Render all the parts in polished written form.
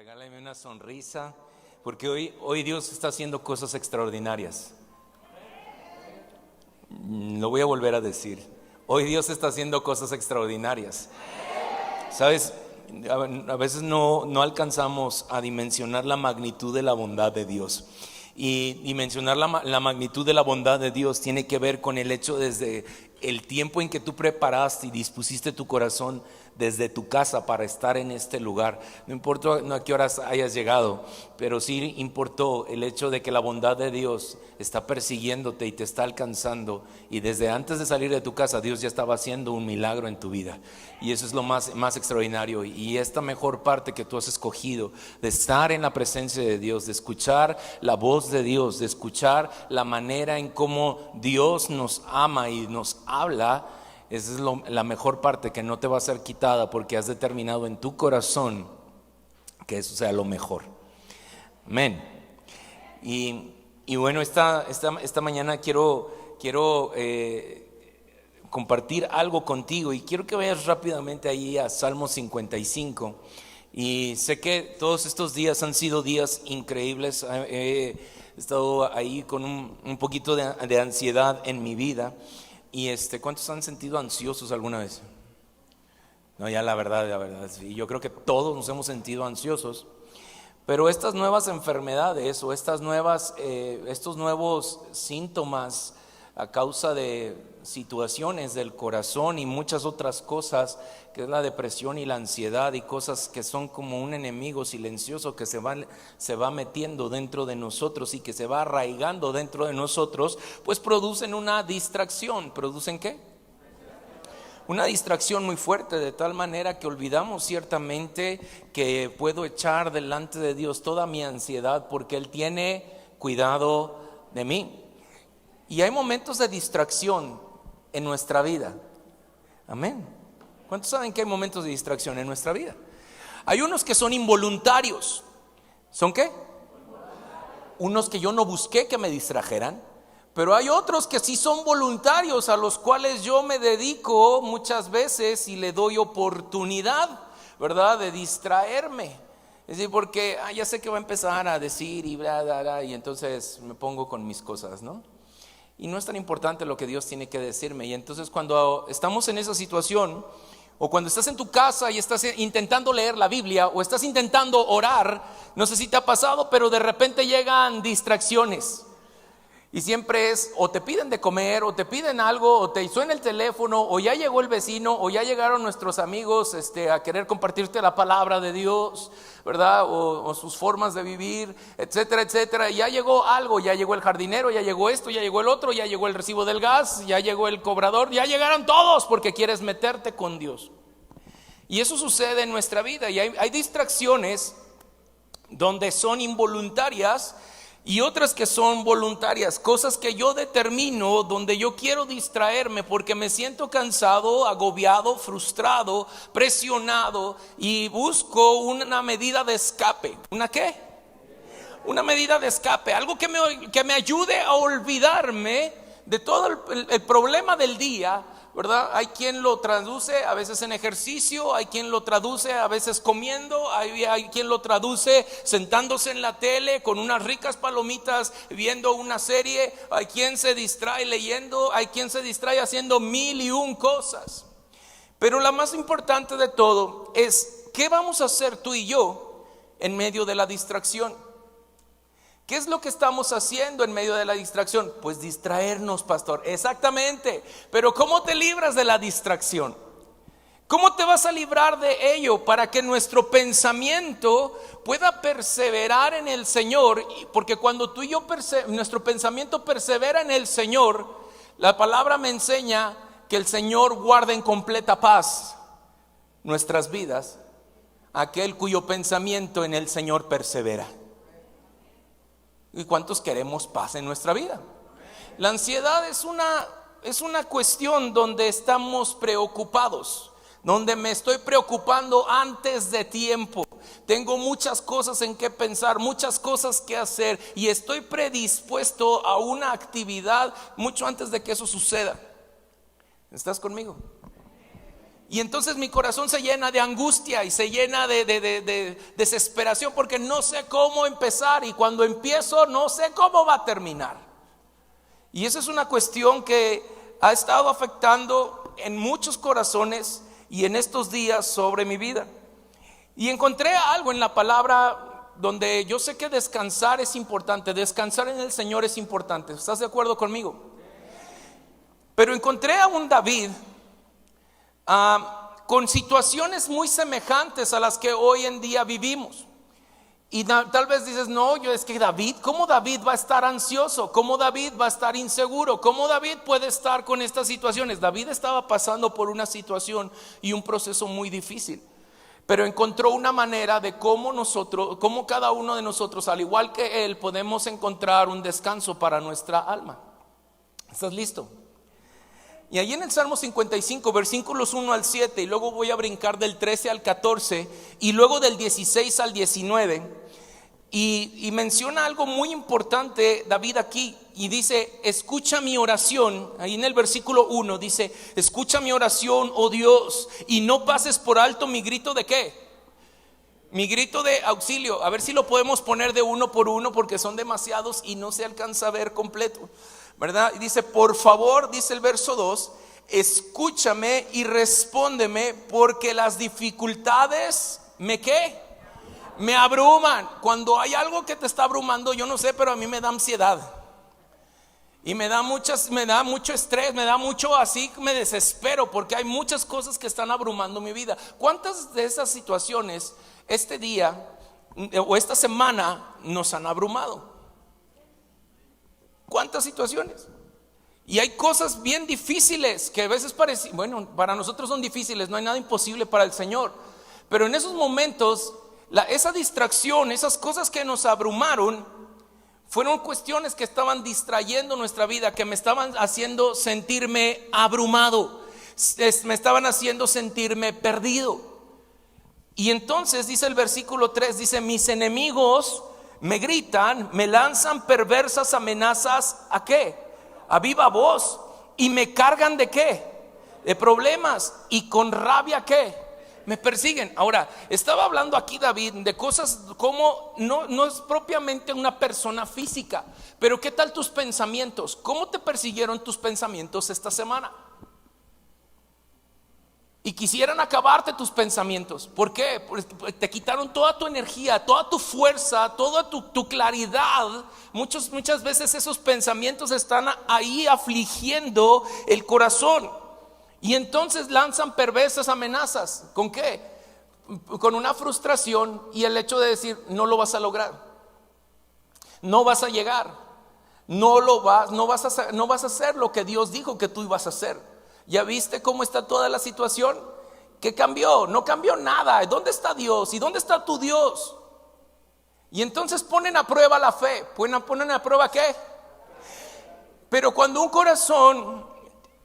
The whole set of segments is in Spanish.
Regálame una sonrisa, porque hoy Dios está haciendo cosas extraordinarias. Lo voy a volver a decir. Hoy Dios está haciendo cosas extraordinarias. ¿Sabes? A veces no alcanzamos a dimensionar la magnitud de la bondad de Dios. Y dimensionar la magnitud de la bondad de Dios tiene que ver con el hecho desde el tiempo en que tú preparaste y dispusiste tu corazón desde tu casa para estar en este lugar. No importa a qué horas hayas llegado, pero sí importó el hecho de que la bondad de Dios está persiguiéndote y te está alcanzando, y desde antes de salir de tu casa Dios ya estaba haciendo un milagro en tu vida. Y eso es lo más extraordinario. Y esta mejor parte que tú has escogido de estar en la presencia de Dios, de escuchar la voz de Dios, de escuchar la manera en cómo Dios nos ama y nos habla, esa es la mejor parte que no te va a ser quitada, porque has determinado en tu corazón que eso sea lo mejor. Amén. Y bueno, esta mañana quiero compartir algo contigo, y quiero que vayas rápidamente ahí a Salmo 55. Y sé que todos estos días han sido días increíbles. He estado ahí con un poquito de ansiedad en mi vida. Y ¿cuántos han sentido ansiosos alguna vez? No, ya la verdad, sí, yo creo que todos nos hemos sentido ansiosos. Pero estas nuevas enfermedades o estos nuevos síntomas a causa de situaciones del corazón y muchas otras cosas, que es la depresión y la ansiedad, y cosas que son como un enemigo silencioso que se va metiendo dentro de nosotros y que se va arraigando dentro de nosotros, pues producen una distracción. ¿Producen qué? Una distracción muy fuerte, de tal manera que olvidamos ciertamente que puedo echar delante de Dios toda mi ansiedad, porque Él tiene cuidado de mí. Y hay momentos de distracción en nuestra vida. Amén. ¿Cuántos saben que hay momentos de distracción en nuestra vida? Hay unos que son involuntarios. ¿Son qué? Unos que yo no busqué que me distrajeran. Pero hay otros que sí son voluntarios, a los cuales yo me dedico muchas veces y le doy oportunidad, ¿verdad?, de distraerme. Es decir, porque ya sé que va a empezar a decir y bla, bla, bla, y entonces me pongo con mis cosas, ¿no? Y no es tan importante lo que Dios tiene que decirme. Y entonces cuando estamos en esa situación, o cuando estás en tu casa y estás intentando leer la Biblia, o estás intentando orar, no sé si te ha pasado, pero de repente llegan distracciones. Y siempre es, o te piden de comer, o te piden algo, o te suena el teléfono, o ya llegó el vecino, o ya llegaron nuestros amigos a querer compartirte la palabra de Dios, ¿verdad? O sus formas de vivir, etcétera, etcétera. Y ya llegó algo, ya llegó el jardinero, ya llegó esto, ya llegó el otro, ya llegó el recibo del gas, ya llegó el cobrador, ya llegaron todos, porque quieres meterte con Dios. Y eso sucede en nuestra vida, y hay distracciones donde son involuntarias y otras que son voluntarias, cosas que yo determino donde yo quiero distraerme porque me siento cansado, agobiado, frustrado, presionado, y busco una medida de escape. ¿Una qué? Una medida de escape, algo que me ayude a olvidarme de todo el problema del día, ¿verdad? Hay quien lo traduce a veces en ejercicio, hay quien lo traduce a veces comiendo, hay quien lo traduce sentándose en la tele con unas ricas palomitas viendo una serie, hay quien se distrae leyendo, hay quien se distrae haciendo 1001 cosas. Pero la más importante de todo es ¿qué vamos a hacer tú y yo en medio de la distracción? ¿Qué es lo que estamos haciendo en medio de la distracción? Pues distraernos, pastor. Exactamente. Pero ¿cómo te libras de la distracción? ¿Cómo te vas a librar de ello para que nuestro pensamiento pueda perseverar en el Señor? Porque cuando tú y yo nuestro pensamiento persevera en el Señor, la palabra me enseña que el Señor guarda en completa paz nuestras vidas, aquel cuyo pensamiento en el Señor persevera. ¿Y cuántos queremos paz en nuestra vida? La ansiedad es una cuestión donde estamos preocupados, donde me estoy preocupando antes de tiempo. Tengo muchas cosas en que pensar, muchas cosas que hacer, y estoy predispuesto a una actividad mucho antes de que eso suceda. ¿Estás conmigo? Y entonces mi corazón se llena de angustia y se llena de desesperación porque no sé cómo empezar, y cuando empiezo no sé cómo va a terminar. Y esa es una cuestión que ha estado afectando en muchos corazones y en estos días sobre mi vida. Y encontré algo en la palabra donde yo sé que descansar es importante, descansar en el Señor es importante. ¿Estás de acuerdo conmigo? Pero encontré a un David con situaciones muy semejantes a las que hoy en día vivimos. Y tal vez dices, no, es que David, ¿cómo David va a estar ansioso? ¿Cómo David va a estar inseguro? ¿Cómo David puede estar con estas situaciones? David estaba pasando por una situación y un proceso muy difícil, pero encontró una manera de cómo cada uno de nosotros, al igual que él, podemos encontrar un descanso para nuestra alma. ¿Estás listo? Y ahí en el Salmo 55, versículos 1 al 7, y luego voy a brincar del 13 al 14, y luego del 16 al 19, y menciona algo muy importante David aquí, y dice, escucha mi oración. Ahí en el versículo 1 dice, escucha mi oración, oh Dios, y no pases por alto mi grito de ¿qué? Mi grito de auxilio. A ver si lo podemos poner de uno por uno, porque son demasiados y no se alcanza a ver completo, ¿verdad? Y dice, por favor, dice el verso 2, escúchame y respóndeme, porque las dificultades me abruman. Cuando hay algo que te está abrumando, yo no sé, pero a mí me da ansiedad y me da mucho estrés, me da mucho, así me desespero, porque hay muchas cosas que están abrumando mi vida. ¿Cuántas de esas situaciones este día o esta semana nos han abrumado? ¿Cuántas situaciones? Y hay cosas bien difíciles que a veces parecen, bueno, para nosotros son difíciles, no hay nada imposible para el Señor. Pero en esos momentos, esa distracción, esas cosas que nos abrumaron, fueron cuestiones que estaban distrayendo nuestra vida, que me estaban haciendo sentirme abrumado, me estaban haciendo sentirme perdido. Y entonces dice el versículo 3, dice, mis enemigos me gritan, me lanzan perversas amenazas, ¿a qué? A viva voz, y me cargan ¿de qué? De problemas, y con rabia ¿qué? Me persiguen. Ahora, estaba hablando aquí David de cosas como no es propiamente una persona física, pero ¿qué tal tus pensamientos? ¿Cómo te persiguieron tus pensamientos esta semana? Y quisieran acabarte tus pensamientos. ¿Por qué? Porque te quitaron toda tu energía, toda tu fuerza, toda tu claridad. Muchas veces esos pensamientos están ahí afligiendo el corazón. Y entonces lanzan perversas amenazas. ¿Con qué? Con una frustración y el hecho de decir, no lo vas a lograr, no vas a llegar, no vas a hacer lo que Dios dijo que tú ibas a hacer. ¿Ya viste cómo está toda la situación? ¿Qué cambió? No cambió nada. ¿Dónde está Dios? ¿Y dónde está tu Dios? Y entonces ponen a prueba la fe. ¿Ponen a prueba qué? Pero cuando un corazón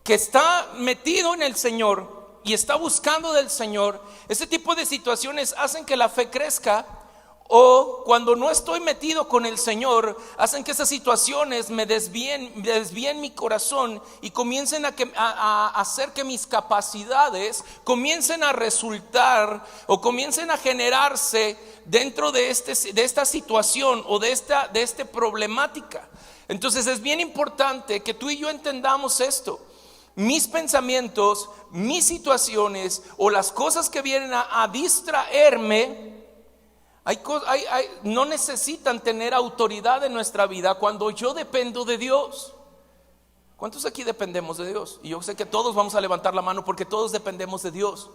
que está metido en el Señor y está buscando del Señor, ese tipo de situaciones hacen que la fe crezca. O cuando no estoy metido con el Señor, hacen que esas situaciones me desvíen mi corazón y comiencen a hacer que mis capacidades comiencen a resultar o comiencen a generarse dentro de esta situación o de esta problemática. Entonces es bien importante que tú y yo entendamos esto. Mis pensamientos, mis situaciones o las cosas que vienen a distraerme, no necesitan tener autoridad en nuestra vida cuando yo dependo de Dios. ¿Cuántos aquí dependemos de Dios? Y yo sé que todos vamos a levantar la mano porque todos dependemos de Dios.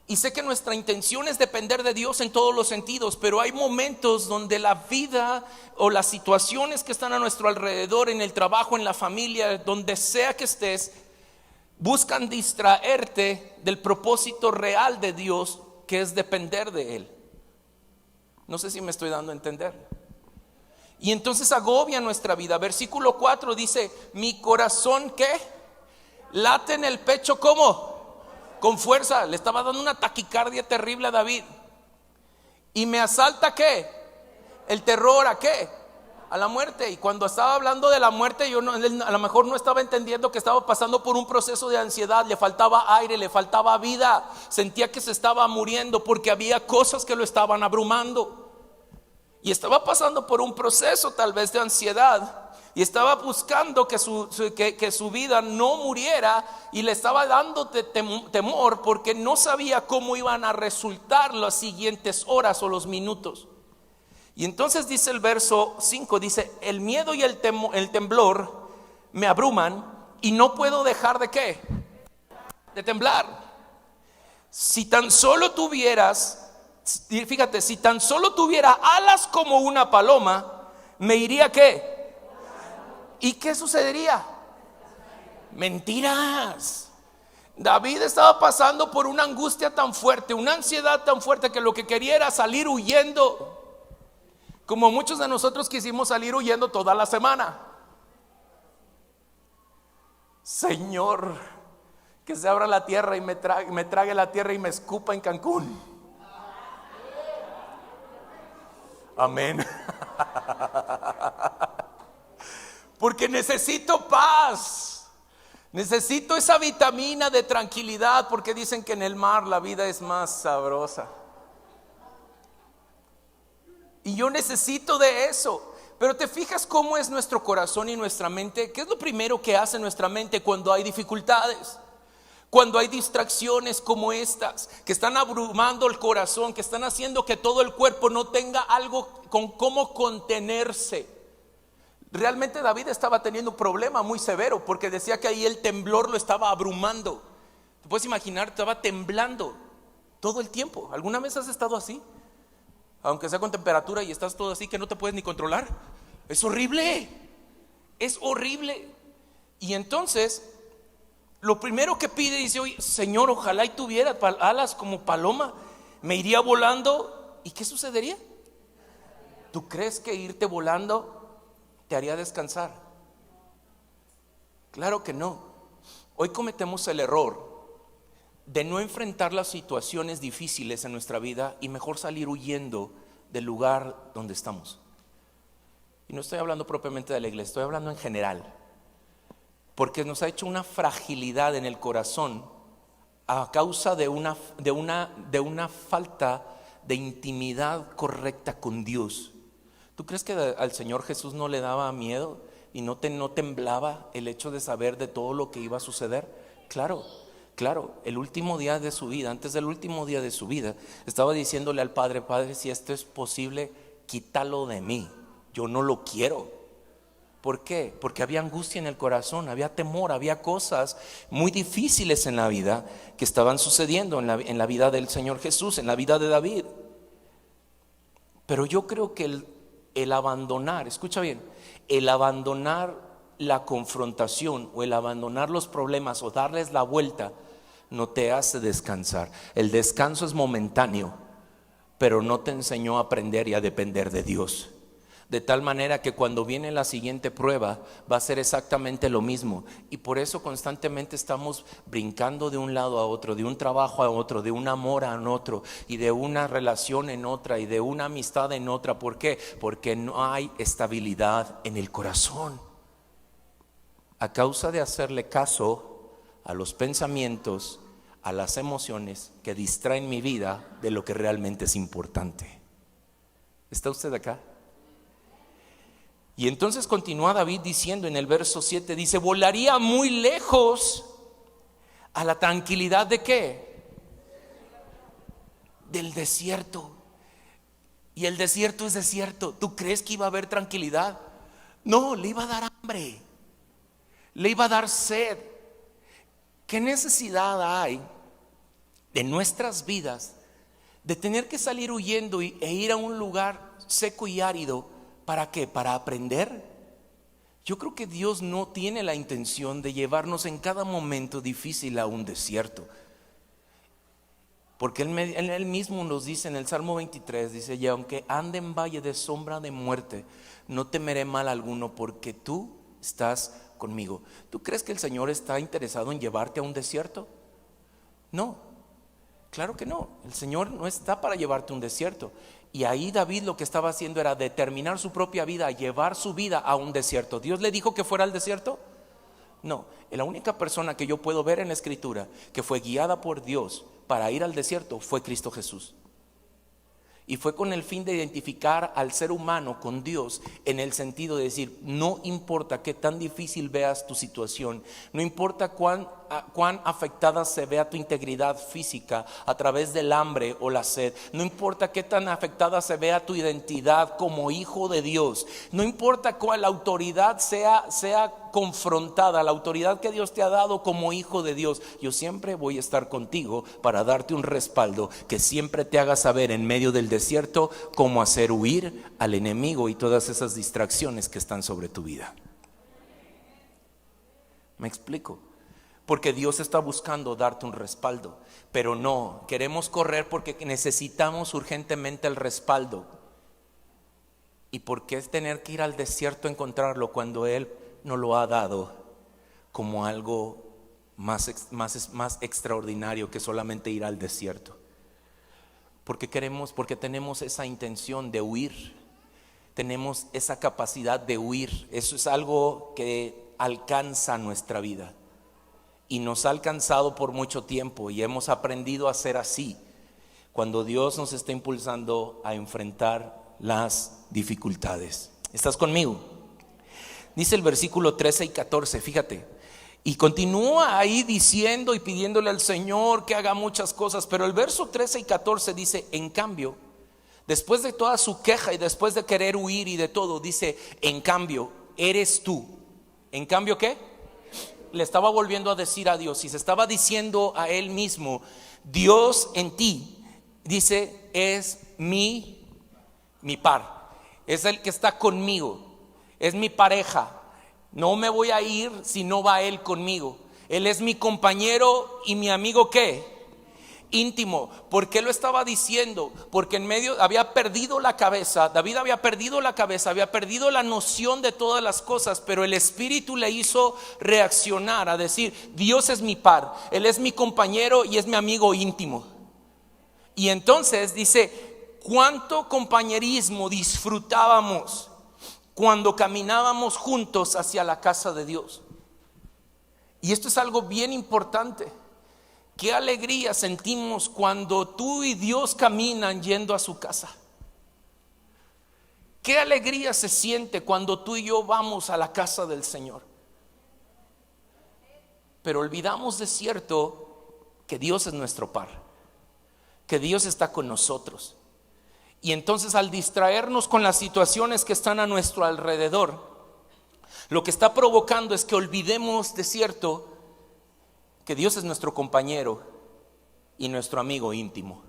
Y sé que nuestra intención es depender de Dios en todos los sentidos, pero hay momentos donde la vida o las situaciones que están a nuestro alrededor, en el trabajo, en la familia, donde sea que estés, buscan distraerte del propósito real de Dios, que es depender de Él. No sé si me estoy dando a entender. Y entonces agobia nuestra vida. Versículo 4 dice, mi corazón ¿qué? Late en el pecho ¿cómo? Con fuerza. Le estaba dando una taquicardia terrible a David. Y me asalta ¿qué? El terror ¿a qué? a la muerte. Y cuando estaba hablando de la muerte, él a lo mejor no estaba entendiendo que estaba pasando por un proceso de ansiedad. Le faltaba aire, le faltaba vida. Sentía que se estaba muriendo porque había cosas que lo estaban abrumando. Y estaba pasando por un proceso tal vez de ansiedad. Y estaba buscando que su vida no muriera. Y le estaba dando temor porque no sabía cómo iban a resultar las siguientes horas o los minutos. Y entonces dice el verso 5, dice: el miedo y el temblor me abruman y no puedo dejar de ¿qué? De temblar. Si tan solo tuvieras, fíjate, si tan solo tuviera alas como una paloma, me iría ¿qué? ¿Y qué sucedería? Mentiras. David estaba pasando por una angustia tan fuerte, una ansiedad tan fuerte, que lo que quería era salir huyendo. Como muchos de nosotros quisimos salir huyendo toda la semana. Señor, que se abra la tierra y me trague la tierra y me escupa en Cancún. Amén. Porque necesito paz. Necesito esa vitamina de tranquilidad, porque dicen que en el mar la vida es más sabrosa. Y yo necesito de eso. Pero te fijas cómo es nuestro corazón y nuestra mente. ¿Qué es lo primero que hace nuestra mente cuando hay dificultades? Cuando hay distracciones como estas, que están abrumando el corazón, que están haciendo que todo el cuerpo no tenga algo con cómo contenerse. Realmente David estaba teniendo un problema muy severo, porque decía que ahí el temblor lo estaba abrumando. ¿Te puedes imaginar? Estaba temblando todo el tiempo. ¿Alguna vez has estado así? Aunque sea con temperatura y estás todo así que no te puedes ni controlar. Es horrible. Es horrible. Y entonces lo primero que pide, dice: oye, Señor, ojalá y tuviera alas como paloma, me iría volando. ¿Y qué sucedería? ¿Tú crees que irte volando te haría descansar? Claro que no. Hoy cometemos el error de no enfrentar las situaciones difíciles en nuestra vida y mejor salir huyendo del lugar donde estamos. Y no estoy hablando propiamente de la iglesia, estoy hablando en general, porque nos ha hecho una fragilidad en el corazón a causa de una falta de intimidad correcta con Dios. ¿Tú crees que al Señor Jesús no le daba miedo y no temblaba el hecho de saber de todo lo que iba a suceder? Claro, el último día de su vida, antes del último día de su vida, estaba diciéndole al Padre: Padre, si esto es posible, quítalo de mí, yo no lo quiero. ¿Por qué? Porque había angustia en el corazón, había temor, había cosas muy difíciles en la vida que estaban sucediendo en la vida del Señor Jesús, en la vida de David. Pero yo creo que el abandonar, escucha bien, el abandonar la confrontación o el abandonar los problemas o darles la vuelta no te hace descansar. El descanso es momentáneo, pero no te enseñó a aprender y a depender de Dios. De tal manera que cuando viene la siguiente prueba va a ser exactamente lo mismo. Y por eso constantemente estamos brincando de un lado a otro, de un trabajo a otro, de un amor a otro, y de una relación en otra, y de una amistad en otra. ¿Por qué? Porque no hay estabilidad en el corazón, a causa de hacerle caso a los pensamientos, a las emociones que distraen mi vida de lo que realmente es importante. ¿Está usted acá? Y entonces continúa David diciendo en el verso 7, dice: volaría muy lejos a la tranquilidad ¿de qué? Del desierto. Y el desierto es desierto. ¿Tú crees que iba a haber tranquilidad? No, le iba a dar hambre, le iba a dar sed. ¿Qué necesidad hay de nuestras vidas de tener que salir huyendo e ir a un lugar seco y árido? ¿Para qué? ¿Para aprender? Yo creo que Dios no tiene la intención de llevarnos en cada momento difícil a un desierto, porque Él mismo nos dice en el Salmo 23, dice: y aunque ande en valle de sombra de muerte, no temeré mal alguno, porque tú estás conmigo. ¿Tú crees que el Señor está interesado en llevarte a un desierto? No, claro que no. El Señor no está para llevarte a un desierto. Y ahí David lo que estaba haciendo era determinar su propia vida, llevar su vida a un desierto. ¿Dios le dijo que fuera al desierto? No, la única persona que yo puedo ver en la Escritura que fue guiada por Dios para ir al desierto fue Cristo Jesús. Y fue con el fin de identificar al ser humano con Dios, en el sentido de decir, no importa qué tan difícil veas tu situación, no importa cuán afectada se vea tu integridad física a través del hambre o la sed, no importa qué tan afectada se vea tu identidad como hijo de Dios, no importa cuál autoridad sea confrontada, la autoridad que Dios te ha dado como hijo de Dios, yo siempre voy a estar contigo para darte un respaldo que siempre te haga saber en medio del desierto cómo hacer huir al enemigo y todas esas distracciones que están sobre tu vida. ¿Me explico? Porque Dios está buscando darte un respaldo, pero no, queremos correr porque necesitamos urgentemente el respaldo. ¿Y por qué es tener que ir al desierto a encontrarlo cuando Él nos lo ha dado como algo más extraordinario que solamente ir al desierto? Porque tenemos esa intención de huir, tenemos esa capacidad de huir. Eso es algo que alcanza nuestra vida y nos ha alcanzado por mucho tiempo y hemos aprendido a ser así cuando Dios nos está impulsando a enfrentar las dificultades. ¿Estás conmigo? Dice el versículo 13 y 14, fíjate, y continúa ahí diciendo y pidiéndole al Señor que haga muchas cosas, pero el verso 13 y 14 dice, en cambio, después de toda su queja y después de querer huir y de todo, dice, en cambio, eres tú. ¿En cambio qué? Le estaba volviendo a decir a Dios y se estaba diciendo a él mismo, Dios en ti, dice, es mi par, es el que está conmigo, es mi pareja. No me voy a ir si no va Él conmigo. Él es mi compañero y mi amigo ¿qué? Íntimo. ¿Por qué lo estaba diciendo? Porque en medio había perdido la cabeza. David había perdido la cabeza, había perdido la noción de todas las cosas, pero el Espíritu le hizo reaccionar a decir, Dios es mi par, Él es mi compañero y es mi amigo íntimo. Y entonces dice, cuánto compañerismo disfrutábamos cuando caminábamos juntos hacia la casa de Dios. Y esto es algo bien importante. Qué alegría sentimos cuando tú y Dios caminan yendo a su casa. Qué alegría se siente cuando tú y yo vamos a la casa del Señor. Pero olvidamos de cierto que Dios es nuestro par, que Dios está con nosotros. Y entonces al distraernos con las situaciones que están a nuestro alrededor, lo que está provocando es que olvidemos de cierto que Dios es nuestro compañero y nuestro amigo íntimo.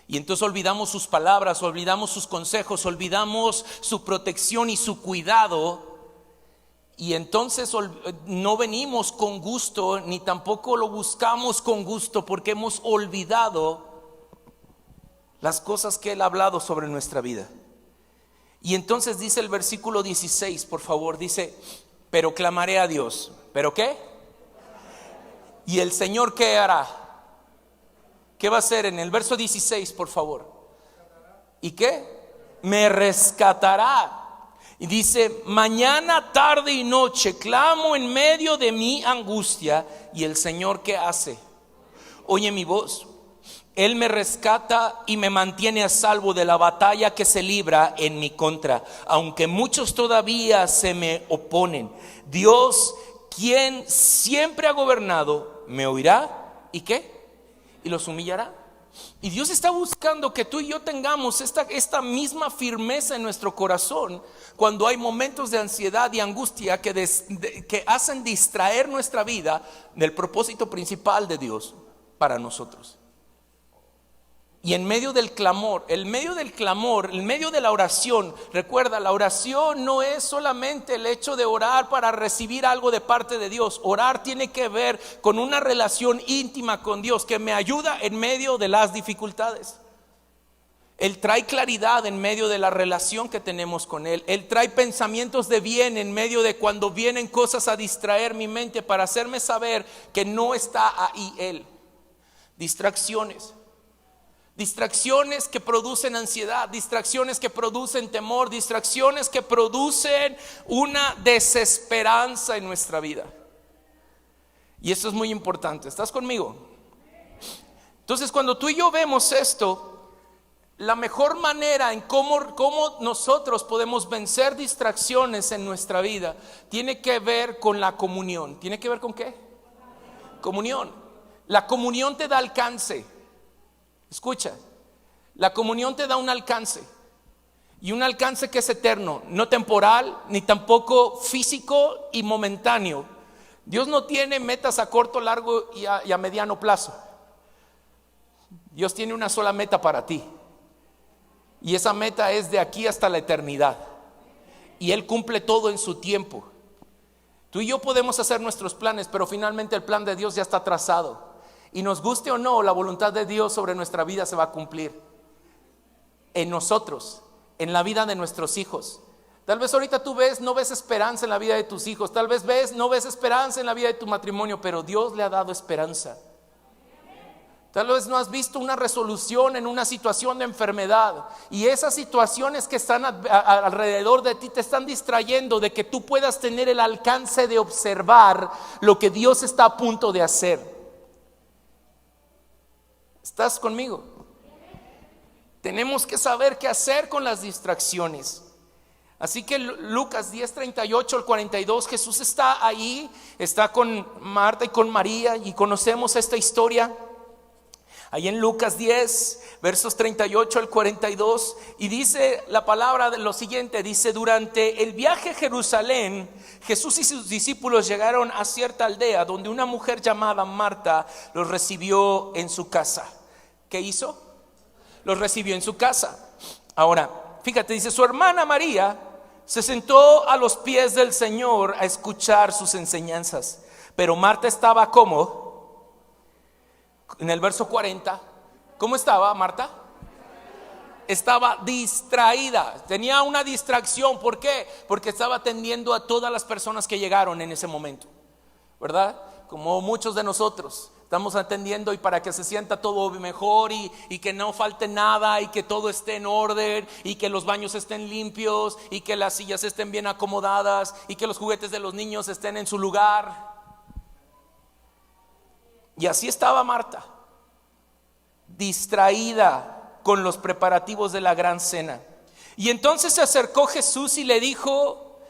Y entonces olvidamos sus palabras, olvidamos sus consejos, olvidamos su protección y su cuidado. Y entonces no venimos con gusto, ni tampoco lo buscamos con gusto, porque hemos olvidado las cosas que Él ha hablado sobre nuestra vida. Y entonces dice el versículo 16, por favor, dice, pero clamaré a Dios. ¿Pero qué? ¿Y el Señor qué hará? ¿Qué va a hacer? En el verso 16, por favor. ¿Y qué? Me rescatará. Y dice, mañana, tarde y noche clamo en medio de mi angustia. ¿Y el Señor qué hace? Oye mi voz. Él me rescata y me mantiene a salvo de la batalla que se libra en mi contra, aunque muchos todavía se me oponen. Dios, quien siempre ha gobernado, me oirá. ¿Y qué? Y los humillará. Y Dios está buscando que tú y yo tengamos esta misma firmeza en nuestro corazón cuando hay momentos de ansiedad y angustia que hacen distraer nuestra vida del propósito principal de Dios para nosotros. Y en medio del clamor, en medio de la oración, recuerda, la oración no es solamente el hecho de orar para recibir algo de parte de Dios. Orar tiene que ver con una relación íntima con Dios que me ayuda en medio de las dificultades. Él trae claridad en medio de la relación que tenemos con Él. Él trae pensamientos de bien en medio de cuando vienen cosas a distraer mi mente para hacerme saber que no está ahí Él. Distracciones. Distracciones que producen ansiedad, distracciones que producen temor, distracciones que producen una desesperanza en nuestra vida. Y esto es muy importante. ¿Estás conmigo? Entonces, cuando tú y yo vemos esto, la mejor manera en cómo nosotros podemos vencer distracciones en nuestra vida tiene que ver con la comunión. ¿Tiene que ver con qué? Comunión. La comunión te da alcance. Escucha, la comunión te da un alcance, y un alcance que es eterno, no temporal, ni tampoco físico y momentáneo. Dios no tiene metas a corto, largo y a mediano plazo. Dios tiene una sola meta para ti, y esa meta es de aquí hasta la eternidad, y Él cumple todo en su tiempo. Tú y yo podemos hacer nuestros planes, pero finalmente el plan de Dios ya está trazado. Y nos guste o no, la voluntad de Dios sobre nuestra vida se va a cumplir en nosotros, en la vida de nuestros hijos. Tal vez ahorita tú no ves esperanza en la vida de tus hijos. Tal vez no ves esperanza en la vida de tu matrimonio, pero Dios le ha dado esperanza. Tal vez no has visto una resolución en una situación de enfermedad, y esas situaciones que están alrededor de ti te están distrayendo de que tú puedas tener el alcance de observar lo que Dios está a punto de hacer. ¿Estás conmigo? Tenemos que saber qué hacer con las distracciones. Así que Lucas 10:38 al 42, Jesús está ahí, está con Marta y con María, y conocemos esta historia. Ahí en Lucas 10, versos 38 al 42, y dice la palabra de lo siguiente, dice: durante el viaje a Jerusalén, Jesús y sus discípulos llegaron a cierta aldea donde una mujer llamada Marta los recibió en su casa. ¿Qué hizo? Los recibió en su casa. Ahora, fíjate, dice: su hermana María se sentó a los pies del Señor a escuchar sus enseñanzas, pero Marta estaba como... En el verso 40, ¿cómo estaba Marta? Estaba distraída, tenía una distracción. ¿Por qué? Porque estaba atendiendo a todas las personas que llegaron en ese momento, ¿verdad? Como muchos de nosotros estamos atendiendo, y para que se sienta todo mejor y que no falte nada, y que todo esté en orden, y que los baños estén limpios, y que las sillas estén bien acomodadas, y que los juguetes de los niños estén en su lugar. Y así estaba Marta, distraída con los preparativos de la gran cena. Y entonces se acercó Jesús y le dijo,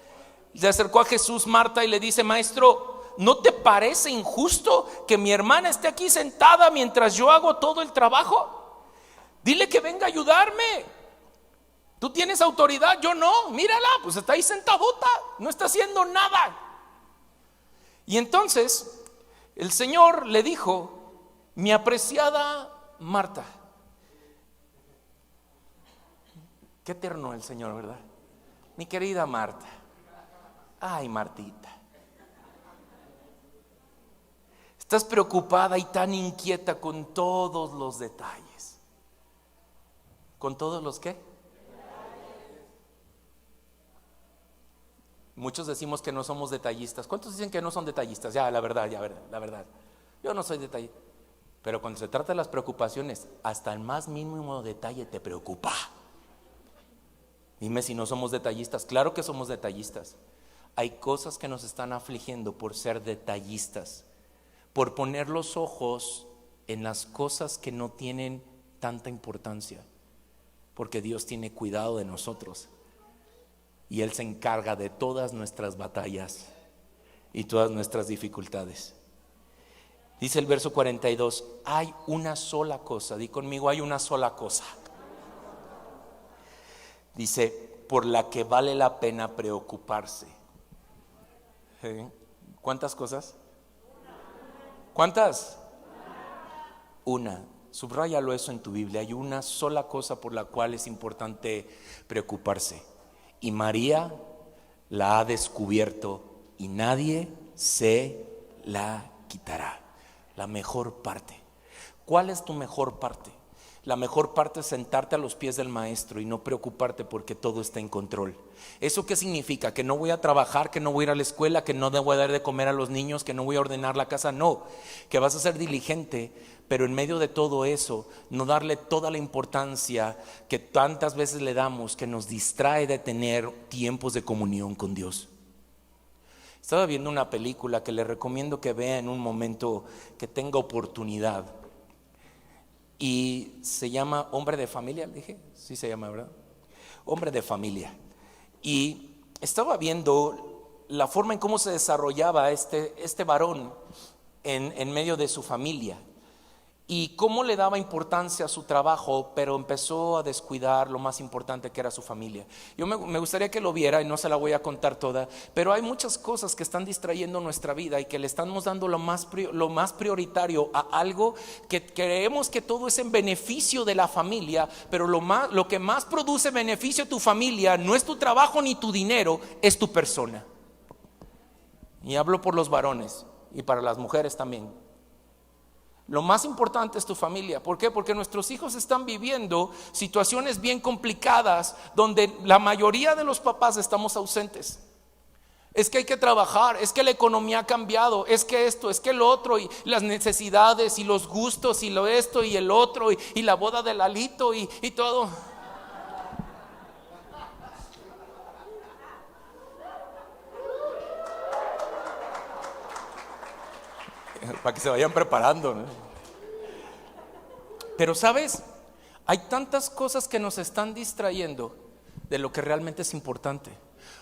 se acercó a Jesús Marta y le dice: maestro, ¿no te parece injusto que mi hermana esté aquí sentada mientras yo hago todo el trabajo? Dile que venga a ayudarme. Tú tienes autoridad, yo no. Mírala, pues está ahí sentadota, no está haciendo nada. Y entonces el Señor le dijo: mi apreciada Marta. Qué tierno el Señor, ¿verdad? Mi querida Marta. Ay, Martita, estás preocupada y tan inquieta con todos los detalles. ¿Con todos los qué? Muchos decimos que no somos detallistas. ¿Cuántos dicen que no son detallistas? Ya, la verdad. Yo no soy detallista. Pero cuando se trata de las preocupaciones, hasta el más mínimo detalle te preocupa. Dime si no somos detallistas. Claro que somos detallistas. Hay cosas que nos están afligiendo por ser detallistas, por poner los ojos en las cosas que no tienen tanta importancia, porque Dios tiene cuidado de nosotros. Y Él se encarga de todas nuestras batallas y todas nuestras dificultades. Dice el verso 42: hay una sola cosa. Di conmigo: hay una sola cosa. Dice: por la que vale la pena preocuparse. ¿Cuántas cosas? ¿Cuántas? Una. Subráyalo eso en tu Biblia. Hay una sola cosa por la cual es importante preocuparse. Y María la ha descubierto y nadie se la quitará. La mejor parte. ¿Cuál es tu mejor parte? La mejor parte es sentarte a los pies del maestro y no preocuparte porque todo está en control. ¿Eso qué significa? ¿Que no voy a trabajar, que no voy a ir a la escuela, que no debo dar de comer a los niños, que no voy a ordenar la casa? No, que vas a ser diligente, pero en medio de todo eso, no darle toda la importancia que tantas veces le damos, que nos distrae de tener tiempos de comunión con Dios. Estaba viendo una película que le recomiendo que vea en un momento que tenga oportunidad. Y se llama Hombre de Familia, le dije, sí se llama, ¿verdad? Hombre de Familia. Y estaba viendo la forma en cómo se desarrollaba este varón en medio de su familia. Y cómo le daba importancia a su trabajo, pero empezó a descuidar lo más importante, que era su familia. Yo me gustaría que lo viera, y no se la voy a contar toda, pero hay muchas cosas que están distrayendo nuestra vida y que le estamos dando lo más prioritario a algo que creemos que todo es en beneficio de la familia, pero lo que más produce beneficio a tu familia no es tu trabajo ni tu dinero, es tu persona. Y hablo por los varones y para las mujeres también. Lo más importante es tu familia. ¿Por qué? Porque nuestros hijos están viviendo situaciones bien complicadas donde la mayoría de los papás estamos ausentes. Es que hay que trabajar, es que la economía ha cambiado, es que esto, es que lo otro, y las necesidades y los gustos y lo esto y el otro y la boda del Lalito y todo. Para que se vayan preparando, ¿no? Pero sabes, hay tantas cosas que nos están distrayendo de lo que realmente es importante.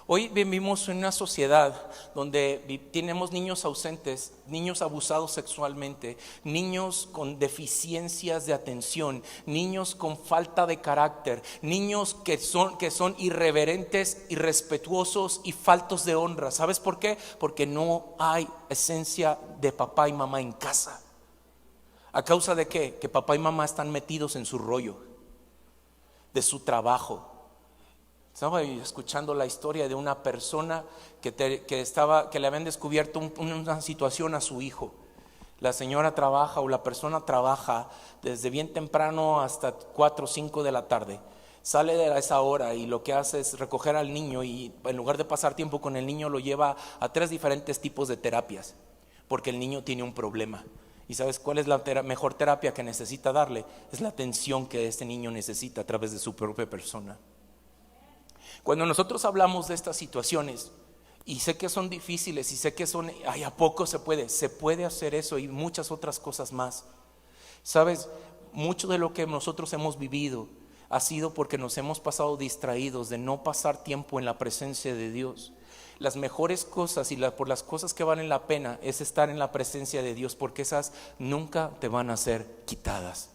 Hoy vivimos en una sociedad donde tenemos niños ausentes, niños abusados sexualmente, niños con deficiencias de atención, niños con falta de carácter, niños que son irreverentes, irrespetuosos y faltos de honra. ¿Sabes por qué? Porque no hay esencia de papá y mamá en casa. ¿A causa de qué? Que papá y mamá están metidos en su rollo, de su trabajo. Estaba escuchando la historia de una persona que le habían descubierto una situación a su hijo. La señora trabaja, o la persona trabaja desde bien temprano hasta 4 o 5 de la tarde. Sale de esa hora y lo que hace es recoger al niño, y en lugar de pasar tiempo con el niño, lo lleva a 3 diferentes tipos de terapias, porque el niño tiene un problema. ¿Y sabes cuál es la mejor terapia que necesita darle? Es la atención que este niño necesita a través de su propia persona. Cuando nosotros hablamos de estas situaciones, y sé que son difíciles, y sé que ¿a poco se puede hacer eso y muchas otras cosas más? Sabes, mucho de lo que nosotros hemos vivido ha sido porque nos hemos pasado distraídos de no pasar tiempo en la presencia de Dios. Las mejores cosas y por las cosas que valen la pena es estar en la presencia de Dios, porque esas nunca te van a ser quitadas.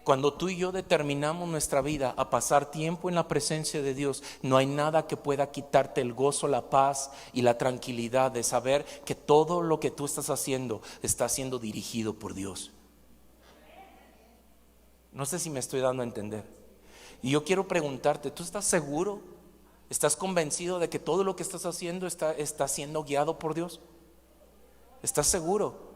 Cuando tú y yo determinamos nuestra vida a pasar tiempo en la presencia de Dios, no hay nada que pueda quitarte el gozo, la paz y la tranquilidad de saber que todo lo que tú estás haciendo está siendo dirigido por Dios. No sé si me estoy dando a entender. Y yo quiero preguntarte, ¿tú estás seguro? ¿Estás convencido de que todo lo que estás haciendo está siendo guiado por Dios? ¿Estás seguro?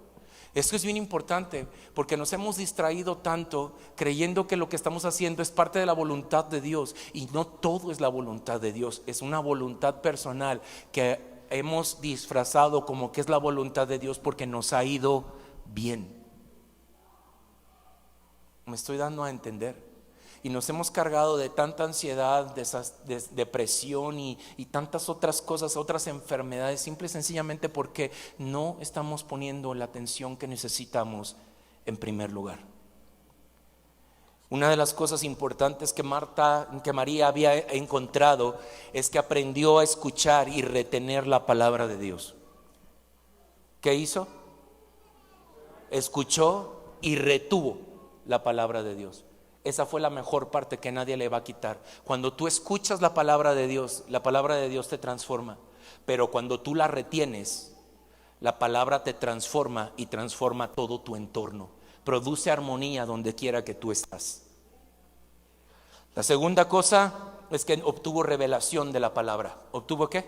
Esto es bien importante, porque nos hemos distraído tanto creyendo que lo que estamos haciendo es parte de la voluntad de Dios, y no todo es la voluntad de Dios. Es una voluntad personal que hemos disfrazado como que es la voluntad de Dios porque nos ha ido bien. Me estoy dando a entender. Y nos hemos cargado de tanta ansiedad, de depresión y tantas otras cosas, otras enfermedades, simple y sencillamente porque no estamos poniendo la atención que necesitamos en primer lugar. Una de las cosas importantes que María había encontrado es que aprendió a escuchar y retener la palabra de Dios. ¿Qué hizo? Escuchó y retuvo la palabra de Dios. Esa fue la mejor parte que nadie le va a quitar. Cuando tú escuchas la palabra de Dios te transforma. Pero cuando tú la retienes, la palabra te transforma y transforma todo tu entorno. Produce armonía donde quiera que tú estás. La segunda cosa es que obtuvo revelación de la palabra. ¿Obtuvo qué?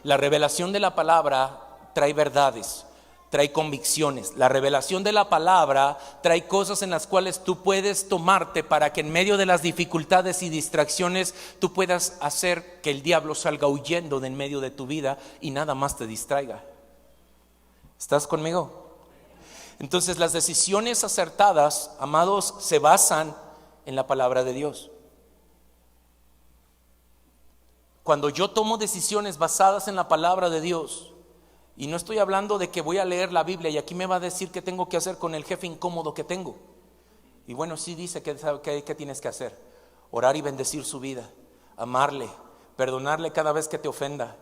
La revelación de la palabra trae verdades. trae convicciones. La revelación de la palabra trae cosas en las cuales tú puedes tomarte para que en medio de las dificultades y distracciones tú puedas hacer que el diablo salga huyendo de en medio de tu vida y nada más te distraiga. ¿Estás conmigo? Entonces las decisiones acertadas, amados, se basan en la palabra de Dios. Cuando yo tomo decisiones basadas en la palabra de Dios, y no estoy hablando de que voy a leer la Biblia y aquí me va a decir qué tengo que hacer con el jefe incómodo que tengo. Y bueno, sí dice que tienes que hacer: orar y bendecir su vida, amarle, perdonarle cada vez que te ofenda.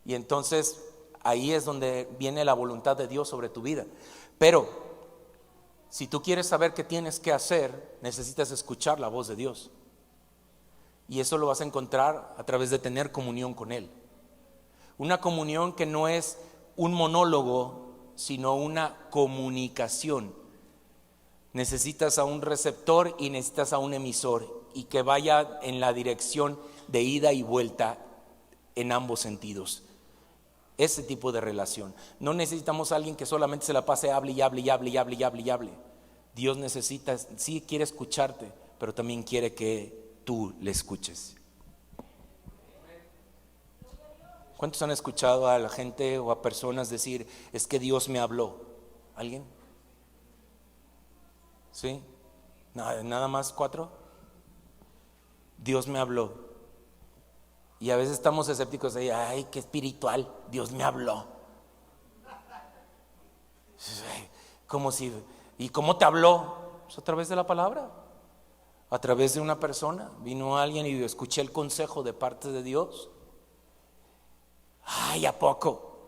Y entonces ahí es donde viene la voluntad de Dios sobre tu vida. Pero si tú quieres saber qué tienes que hacer, necesitas escuchar la voz de Dios. Y eso lo vas a encontrar a través de tener comunión con Él. Una comunión que no es un monólogo, sino una comunicación. Necesitas a un receptor y necesitas a un emisor, y que vaya en la dirección de ida y vuelta en ambos sentidos. Ese tipo de relación. No necesitamos a alguien que solamente se la pase hable y hable y hable y hable y hable y hable. Dios necesita, sí quiere escucharte, pero también quiere que tú le escuches. ¿Cuántos han escuchado a la gente o a personas decir: es que Dios me habló? ¿Alguien? ¿Sí? Nada más 4. Dios me habló. Y a veces estamos escépticos de: ay, qué espiritual, Dios me habló. Como si, ¿y cómo te habló? Pues a través de la palabra, a través de una persona. Vino alguien y escuché el consejo de parte de Dios. Ay, ¿a poco?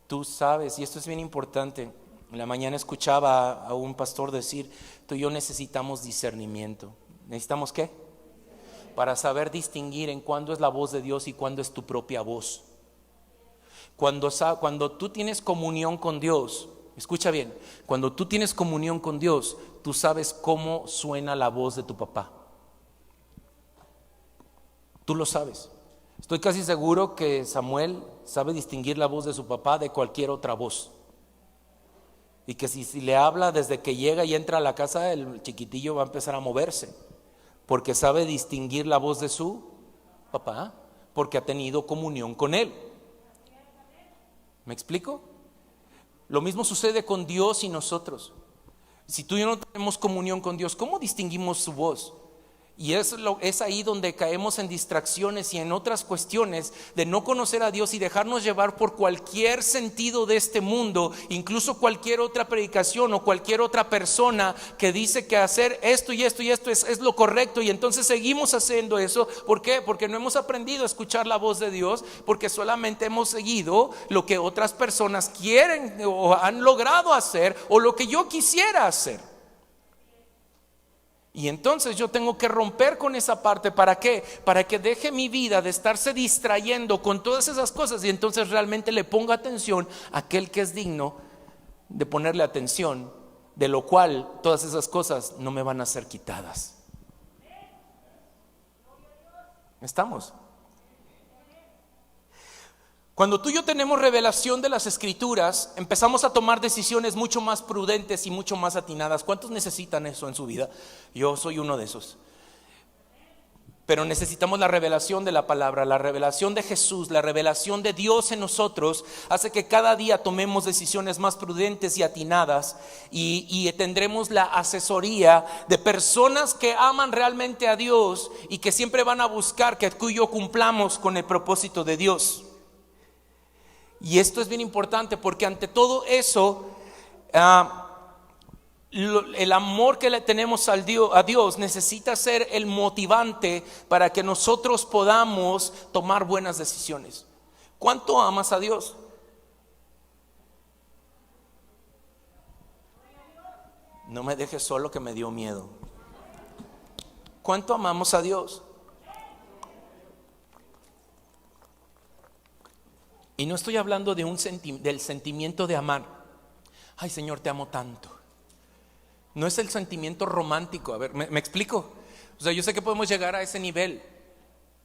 Tú sabes, y esto es bien importante. En la mañana escuchaba a un pastor decir: tú y yo necesitamos discernimiento. ¿Necesitamos qué? Para saber distinguir en cuándo es la voz de Dios y cuándo es tu propia voz. Cuando tú tienes comunión con Dios, escucha bien, cuando tú tienes comunión con Dios, tú sabes cómo suena la voz de tu papá. Tú lo sabes. Estoy casi seguro que Samuel sabe distinguir la voz de su papá de cualquier otra voz. Y que si le habla desde que llega y entra a la casa, el chiquitillo va a empezar a moverse, porque sabe distinguir la voz de su papá, porque ha tenido comunión con él. ¿Me explico? Lo mismo sucede con Dios y nosotros. Si tú y yo no tenemos comunión con Dios, ¿cómo distinguimos su voz? Y es ahí donde caemos en distracciones y en otras cuestiones de no conocer a Dios y dejarnos llevar por cualquier sentido de este mundo, incluso cualquier otra predicación o cualquier otra persona que dice que hacer esto y esto y esto es lo correcto, y entonces seguimos haciendo eso. ¿Por qué? Porque no hemos aprendido a escuchar la voz de Dios, porque solamente hemos seguido lo que otras personas quieren o han logrado hacer, o lo que yo quisiera hacer. Y entonces yo tengo que romper con esa parte. ¿Para qué? Para que deje mi vida de estarse distrayendo con todas esas cosas, y entonces realmente le ponga atención a aquel que es digno de ponerle atención, de lo cual todas esas cosas no me van a ser quitadas. ¿Estamos? Cuando tú y yo tenemos revelación de las Escrituras, empezamos a tomar decisiones mucho más prudentes y mucho más atinadas. ¿Cuántos necesitan eso en su vida? Yo soy uno de esos. Pero necesitamos la revelación de la palabra, la revelación de Jesús, la revelación de Dios en nosotros. Hace que cada día tomemos decisiones más prudentes y atinadas, y tendremos la asesoría de personas que aman realmente a Dios y que siempre van a buscar que tú y yo cumplamos con el propósito de Dios. Y esto es bien importante, porque ante todo eso, el amor que le tenemos a Dios necesita ser el motivante para que nosotros podamos tomar buenas decisiones. ¿Cuánto amas a Dios? No me dejes solo, que me dio miedo. ¿Cuánto amamos a Dios? Y no estoy hablando de del sentimiento de amar. Ay, Señor, te amo tanto. No es el sentimiento romántico. A ver, ¿me explico? O sea, yo sé que podemos llegar a ese nivel,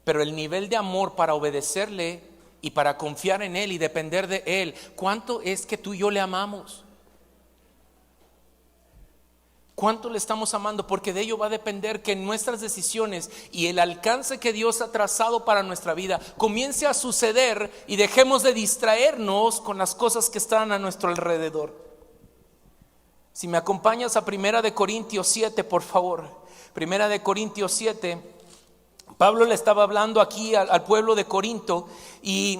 pero el nivel de amor para obedecerle y para confiar en Él y depender de Él. ¿Cuánto es que tú y yo le amamos? ¿Cuánto le estamos amando? Porque de ello va a depender que nuestras decisiones y el alcance que Dios ha trazado para nuestra vida comience a suceder y dejemos de distraernos con las cosas que están a nuestro alrededor. Si me acompañas a 1 Corintios 7, por favor. 1 Corintios 7. Pablo le estaba hablando aquí al pueblo de Corinto y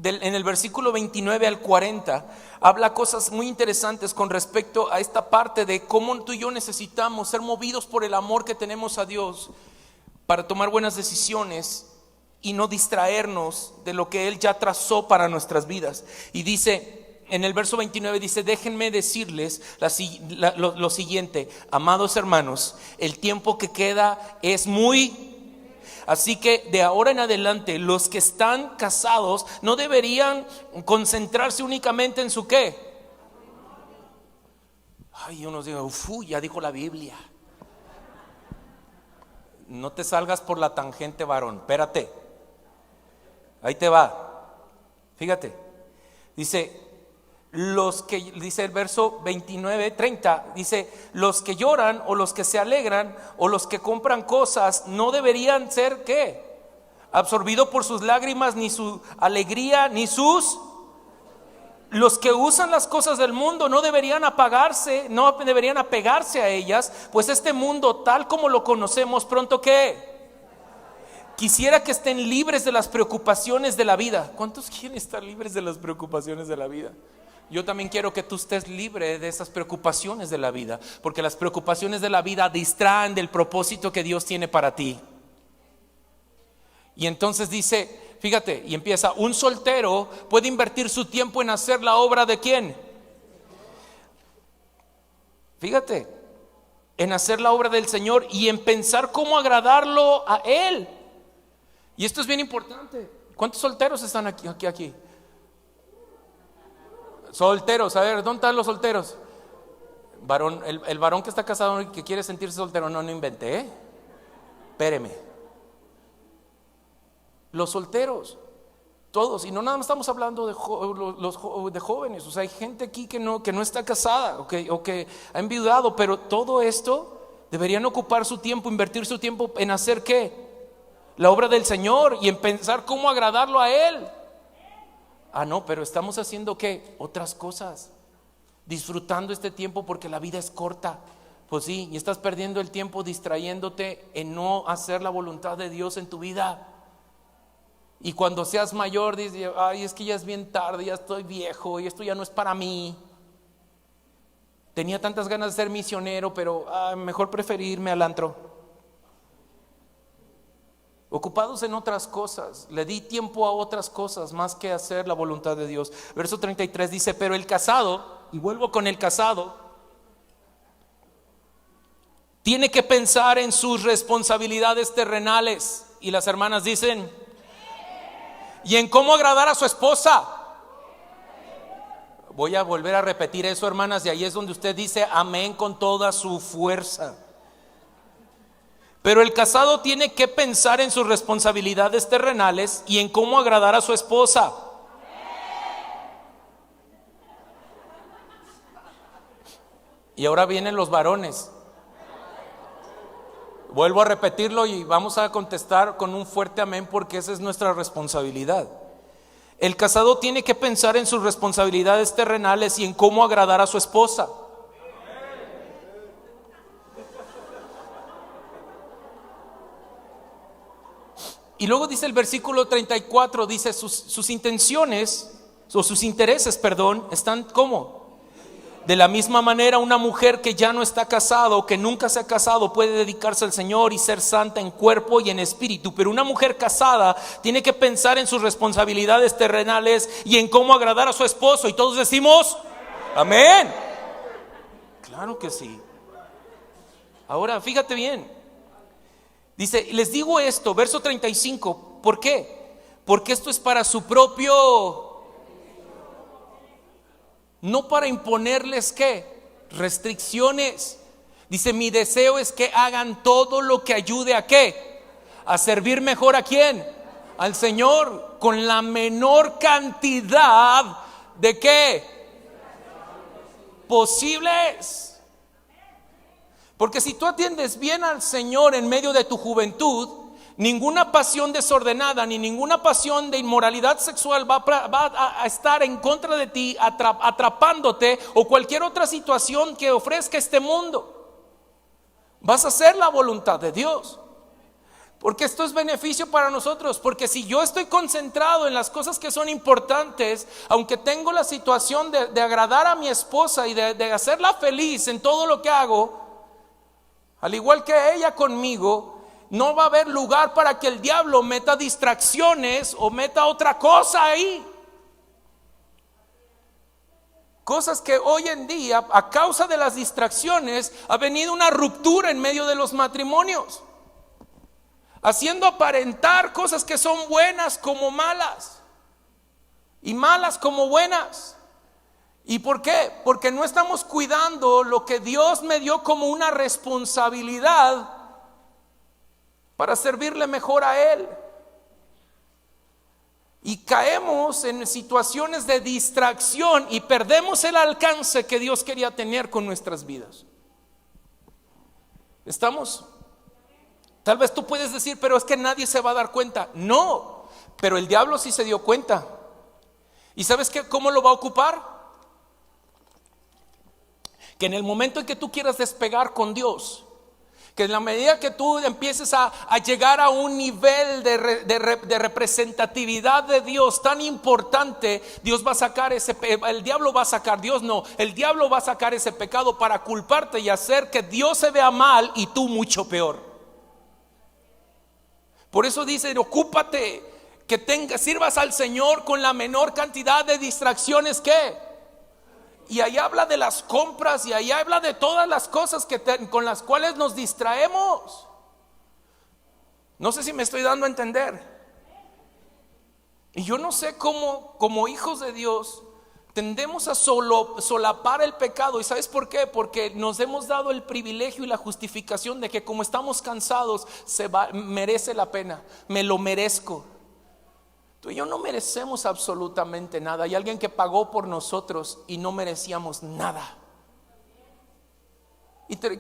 en el versículo 29 al 40 habla cosas muy interesantes con respecto a esta parte de cómo tú y yo necesitamos ser movidos por el amor que tenemos a Dios para tomar buenas decisiones y no distraernos de lo que Él ya trazó para nuestras vidas. Y dice, en el verso 29 dice: déjenme decirles lo siguiente, amados hermanos, el tiempo que queda es muy... Así que de ahora en adelante los que están casados no deberían concentrarse únicamente en su ¿qué? Ay, unos digan, ya dijo la Biblia. No te salgas por la tangente, varón, espérate. Ahí te va. Fíjate. Dice el verso 29, 30, dice: los que lloran o los que se alegran o los que compran cosas no deberían ser ¿qué? Absorbidos por sus lágrimas, ni su alegría, ni sus... Los que usan las cosas del mundo no deberían apegarse a ellas, pues este mundo tal como lo conocemos pronto ¿qué? Quisiera que estén libres de las preocupaciones de la vida. ¿Cuántos quieren estar libres de las preocupaciones de la vida? Yo también quiero que tú estés libre de esas preocupaciones de la vida, porque las preocupaciones de la vida distraen del propósito que Dios tiene para ti. Y entonces dice, fíjate, y empieza: un soltero puede invertir su tiempo en hacer la obra de ¿quién? Fíjate, en hacer la obra del Señor y en pensar cómo agradarlo a Él. Y esto es bien importante. ¿Cuántos solteros están aquí? Solteros, a ver, ¿dónde están los solteros? Varón, el varón que está casado y que quiere sentirse soltero, no inventé, espéreme. Los solteros, todos, y no nada más estamos hablando de jóvenes, o sea, hay gente aquí que no está casada o que ha enviudado, pero todo esto deberían ocupar su tiempo, invertir su tiempo en hacer ¿qué? La obra del Señor y en pensar cómo agradarlo a Él. No, pero estamos haciendo ¿qué? Otras cosas, disfrutando este tiempo porque la vida es corta. Pues sí, y estás perdiendo el tiempo distrayéndote en no hacer la voluntad de Dios en tu vida. Y cuando seas mayor dices: ay, es que ya es bien tarde, ya estoy viejo y esto ya no es para mí. Tenía tantas ganas de ser misionero, pero mejor preferí irme al antro. Ocupados en otras cosas, le di tiempo a otras cosas más que hacer la voluntad de Dios. Verso 33 dice: pero el casado, y vuelvo con el casado, tiene que pensar en sus responsabilidades terrenales. Y las hermanas dicen: y en cómo agradar a su esposa. Voy a volver a repetir eso, hermanas, y ahí es donde usted dice amén con toda su fuerza. Pero el casado tiene que pensar en sus responsabilidades terrenales y en cómo agradar a su esposa. Y ahora vienen los varones. Vuelvo a repetirlo y vamos a contestar con un fuerte amén, porque esa es nuestra responsabilidad. El casado tiene que pensar en sus responsabilidades terrenales y en cómo agradar a su esposa. Y luego dice el versículo 34, dice sus intenciones, o sus intereses, están ¿cómo? De la misma manera, una mujer que ya no está casada o que nunca se ha casado puede dedicarse al Señor y ser santa en cuerpo y en espíritu. Pero una mujer casada tiene que pensar en sus responsabilidades terrenales y en cómo agradar a su esposo. Y todos decimos amén. Claro que sí. Ahora fíjate bien. Dice: les digo esto, verso 35, ¿por qué? Porque esto es para su propio... No para imponerles ¿qué? Restricciones. Dice: mi deseo es que hagan todo lo que ayude a ¿qué? A servir mejor ¿a quién? al Señor con la menor cantidad de ¿qué? Posibles. Porque si tú atiendes bien al Señor en medio de tu juventud, ninguna pasión desordenada ni ninguna pasión de inmoralidad sexual va a estar en contra de ti, atrapándote, o cualquier otra situación que ofrezca este mundo. Vas a hacer la voluntad de Dios. Porque esto es beneficio para nosotros. Porque si yo estoy concentrado en las cosas que son importantes, aunque tengo la situación de agradar a mi esposa y de hacerla feliz en todo lo que hago, al igual que ella conmigo, no va a haber lugar para que el diablo meta distracciones o meta otra cosa ahí. Cosas que hoy en día, a causa de las distracciones, ha venido una ruptura en medio de los matrimonios, haciendo aparentar cosas que son buenas como malas y malas como buenas. ¿Y por qué? Porque no estamos cuidando lo que Dios me dio como una responsabilidad para servirle mejor a Él. Y caemos en situaciones de distracción y perdemos el alcance que Dios quería tener con nuestras vidas. ¿Estamos? Tal vez tú puedes decir, pero es que nadie se va a dar cuenta. No, pero el diablo sí se dio cuenta. ¿Y sabes cómo lo va a ocupar? Que en el momento en que tú quieras despegar con Dios, que en la medida que tú empieces a llegar a un nivel de representatividad de Dios tan importante, Dios va a sacar el diablo va a sacar, Dios no, el diablo va a sacar ese pecado para culparte y hacer que Dios se vea mal y tú mucho peor. Por eso dice, ocúpate, que sirvas al Señor con la menor cantidad de distracciones que. Y ahí habla de las compras, y ahí habla de todas las cosas con las cuales nos distraemos. No sé si me estoy dando a entender. Y yo no sé cómo, como hijos de Dios, tendemos a solapar el pecado. ¿Y sabes por qué? Porque nos hemos dado el privilegio y la justificación de que como estamos cansados, merece la pena, me lo merezco. Tú y yo no merecemos absolutamente nada. Hay alguien que pagó por nosotros y no merecíamos nada.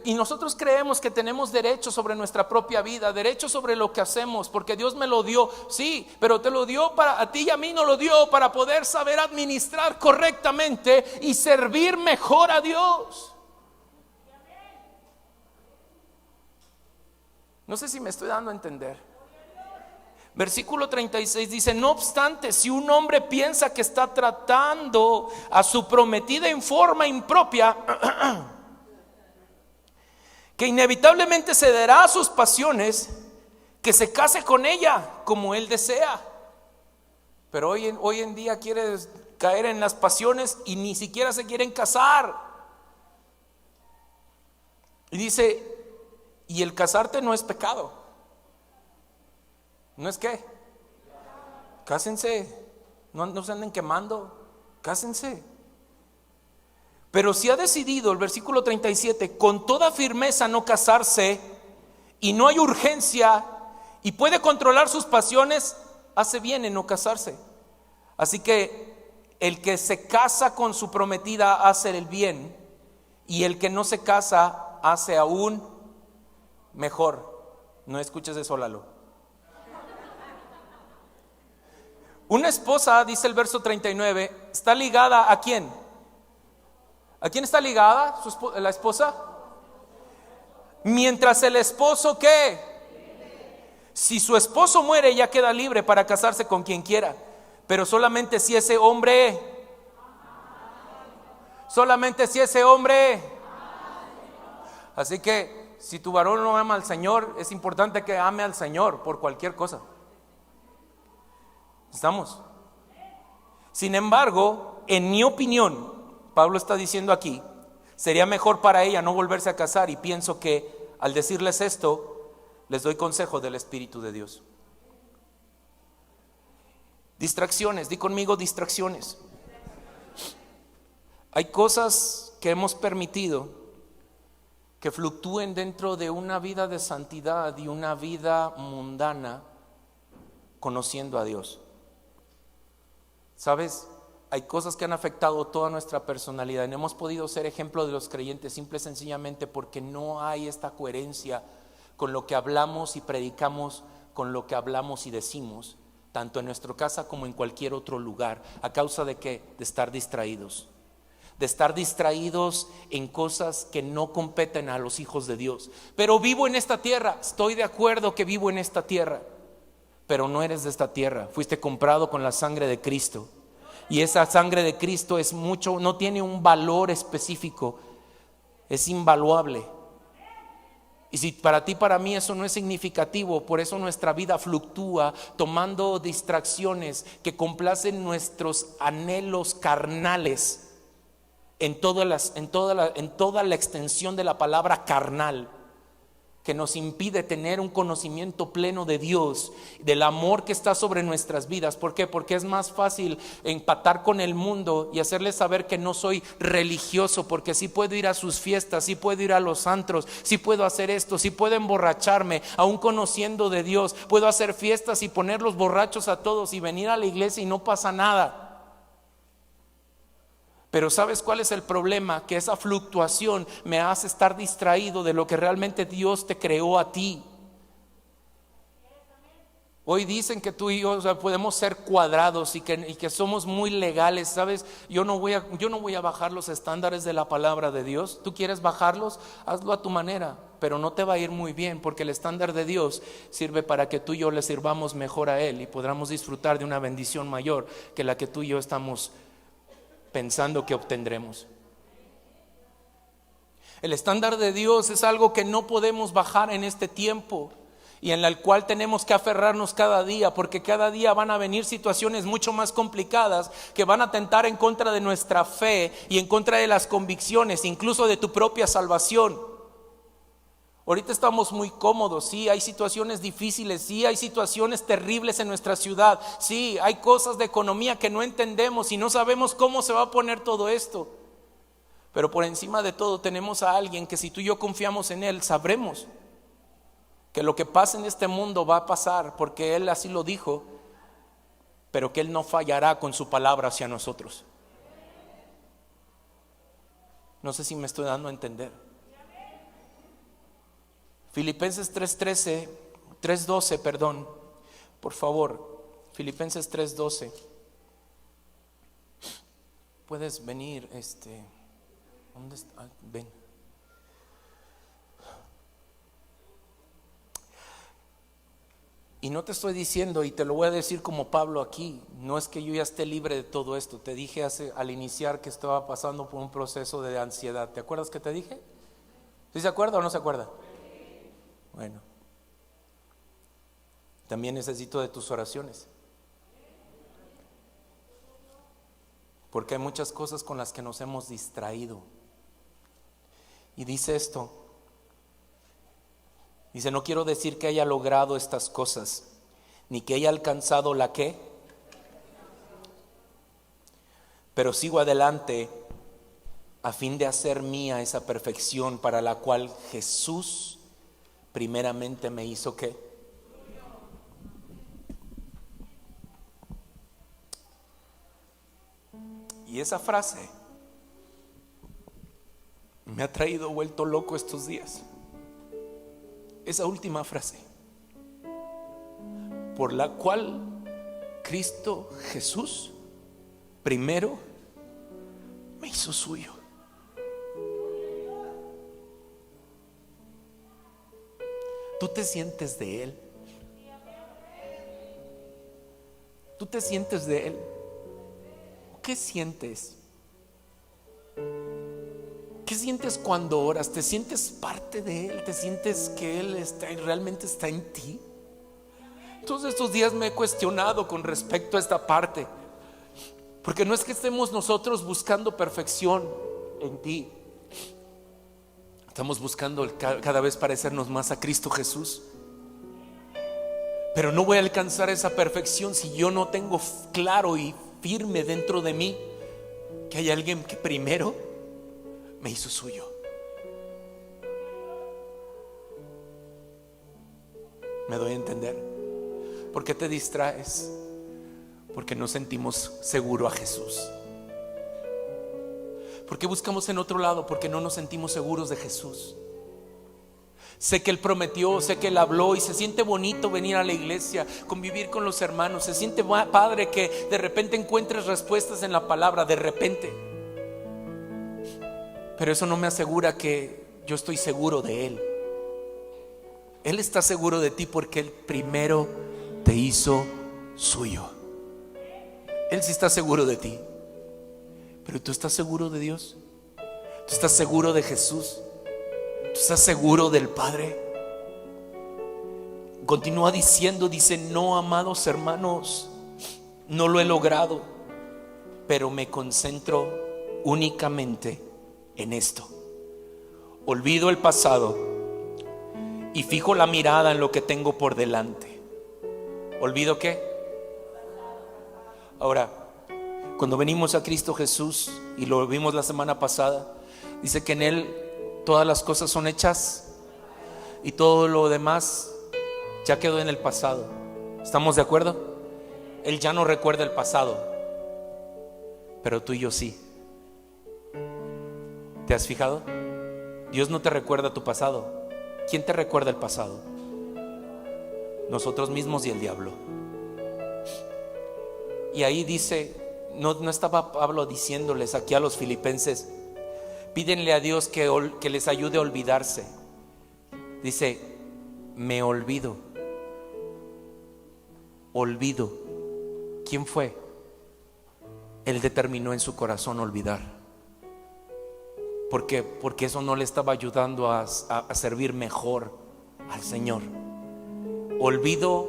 Y nosotros creemos que tenemos derecho sobre nuestra propia vida, derecho sobre lo que hacemos, porque Dios me lo dio. Sí, pero te lo dio a ti y a mí no lo dio para poder saber administrar correctamente y servir mejor a Dios. No sé si me estoy dando a entender. Versículo 36 dice: no obstante, si un hombre piensa que está tratando a su prometida en forma impropia, que inevitablemente cederá a sus pasiones, que se case con ella como él desea. Pero hoy en día quiere caer en las pasiones y ni siquiera se quieren casar. Y dice, y el casarte no es pecado. ¿No es qué? Cásense, no se anden quemando, cásense. Pero si ha decidido, el versículo 37, con toda firmeza no casarse, y no hay urgencia, y puede controlar sus pasiones, hace bien en no casarse. Así que el que se casa con su prometida hace el bien, y el que no se casa hace aún mejor. No escuches eso, Lalo. Una esposa, dice el verso 39, está ligada ¿a quién? ¿A quién está ligada la esposa? Mientras el esposo ¿qué? Si su esposo muere, ella queda libre para casarse con quien quiera, pero solamente si ese hombre, así que si tu varón no ama al Señor, es importante que ame al Señor por cualquier cosa. ¿Estamos? Sin embargo, en mi opinión, Pablo está diciendo aquí, sería mejor para ella no volverse a casar, y pienso que al decirles esto, les doy consejo del Espíritu de Dios. Distracciones, di conmigo distracciones. Hay cosas que hemos permitido que fluctúen dentro de una vida de santidad y una vida mundana, conociendo a Dios. ¿Sabes? Hay cosas que han afectado toda nuestra personalidad. No hemos podido ser ejemplo de los creyentes simple y sencillamente porque no hay esta coherencia con lo que hablamos y predicamos, con lo que hablamos y decimos, tanto en nuestra casa como en cualquier otro lugar. ¿A causa de qué? De estar distraídos. De estar distraídos en cosas que no competen a los hijos de Dios. Pero vivo en esta tierra. Estoy de acuerdo que vivo en esta tierra, pero no eres de esta tierra. Fuiste comprado con la sangre de Cristo. Y esa sangre de Cristo es mucho, no tiene un valor específico, es invaluable. Y si para ti, para mí eso no es significativo, por eso nuestra vida fluctúa tomando distracciones que complacen nuestros anhelos carnales en toda la extensión de la palabra carnal, que nos impide tener un conocimiento pleno de Dios, del amor que está sobre nuestras vidas. ¿Por qué? Porque es más fácil empatar con el mundo y hacerles saber que no soy religioso, porque sí puedo ir a sus fiestas, sí puedo ir a los antros, sí puedo hacer esto, sí puedo emborracharme, aún conociendo de Dios. Puedo hacer fiestas y poner los borrachos a todos y venir a la iglesia y no pasa nada. Pero ¿sabes cuál es el problema? Que esa fluctuación me hace estar distraído de lo que realmente Dios te creó a ti. Hoy dicen que tú y yo, o sea, podemos ser cuadrados y que somos muy legales, ¿sabes? Yo no voy a bajar los estándares de la palabra de Dios. ¿Tú quieres bajarlos? Hazlo a tu manera, pero no te va a ir muy bien, porque el estándar de Dios sirve para que tú y yo le sirvamos mejor a Él y podamos disfrutar de una bendición mayor que la que tú y yo estamos pensando que obtendremos. El estándar de Dios es algo que no podemos bajar en este tiempo y en el cual tenemos que aferrarnos cada día, porque cada día van a venir situaciones mucho más complicadas que van a atentar en contra de nuestra fe y en contra de las convicciones, incluso de tu propia salvación. Ahorita estamos muy cómodos, sí, hay situaciones difíciles, sí, hay situaciones terribles en nuestra ciudad, sí, hay cosas de economía que no entendemos y no sabemos cómo se va a poner todo esto. Pero por encima de todo tenemos a alguien que si tú y yo confiamos en Él, sabremos que lo que pasa en este mundo va a pasar, porque Él así lo dijo, pero que Él no fallará con su palabra hacia nosotros. No sé si me estoy dando a entender. Filipenses 3:12, perdón, por favor, Filipenses 3:12. Puedes venir, ¿dónde está? Ven. Y no te estoy diciendo, y te lo voy a decir como Pablo aquí, no es que yo ya esté libre de todo esto. Te dije al iniciar que estaba pasando por un proceso de ansiedad. ¿Te acuerdas que te dije? ¿Sí se acuerda o no se acuerda? Bueno, también necesito de tus oraciones, porque hay muchas cosas con las que nos hemos distraído. Y dice esto, dice: no quiero decir que haya logrado estas cosas, ni que haya alcanzado la que, pero sigo adelante a fin de hacer mía esa perfección para la cual Jesús primeramente me hizo ¿qué? Y esa frase me ha traído vuelto loco estos días. Esa última frase, por la cual Cristo Jesús primero me hizo suyo. ¿Tú te sientes de Él? ¿Tú te sientes de Él? ¿Qué sientes? ¿Qué sientes cuando oras? ¿Te sientes parte de Él? ¿Te sientes que Él realmente está en ti? Todos estos días me he cuestionado con respecto a esta parte, porque no es que estemos nosotros buscando perfección en ti. Estamos buscando cada vez parecernos más a Cristo Jesús. Pero no voy a alcanzar esa perfección si yo no tengo claro y firme dentro de mí que hay alguien que primero me hizo suyo. ¿Me doy a entender? ¿Por qué te distraes? Porque no sentimos seguro a Jesús. ¿Por qué buscamos en otro lado? Porque no nos sentimos seguros de Jesús. Sé que Él prometió, sé que Él habló, y se siente bonito venir a la iglesia, convivir con los hermanos. Se siente padre que de repente encuentres respuestas en la palabra, de repente. Pero eso no me asegura que yo estoy seguro de Él. Él está seguro de ti porque Él primero te hizo suyo. Él sí está seguro de ti. Pero ¿tú estás seguro de Dios? ¿Tú estás seguro de Jesús? ¿Tú estás seguro del Padre? Continúa diciendo, dice: no, amados hermanos, no lo he logrado, pero me concentro únicamente en esto. Olvido el pasado y fijo la mirada en lo que tengo por delante. ¿Olvido qué? Ahora, cuando venimos a Cristo Jesús, y lo vimos la semana pasada, dice que en Él todas las cosas son hechas y todo lo demás ya quedó en el pasado. ¿Estamos de acuerdo? Él ya no recuerda el pasado, pero tú y yo sí. ¿Te has fijado? Dios no te recuerda tu pasado. ¿Quién te recuerda el pasado? Nosotros mismos y el diablo. Y ahí dice, no estaba Pablo diciéndoles aquí a los filipenses: pídenle a Dios que les ayude a olvidarse. Dice: me olvido. Olvido. ¿Quién fue? Él determinó en su corazón olvidar. ¿Por qué? Porque eso no le estaba ayudando a servir mejor al Señor. Olvido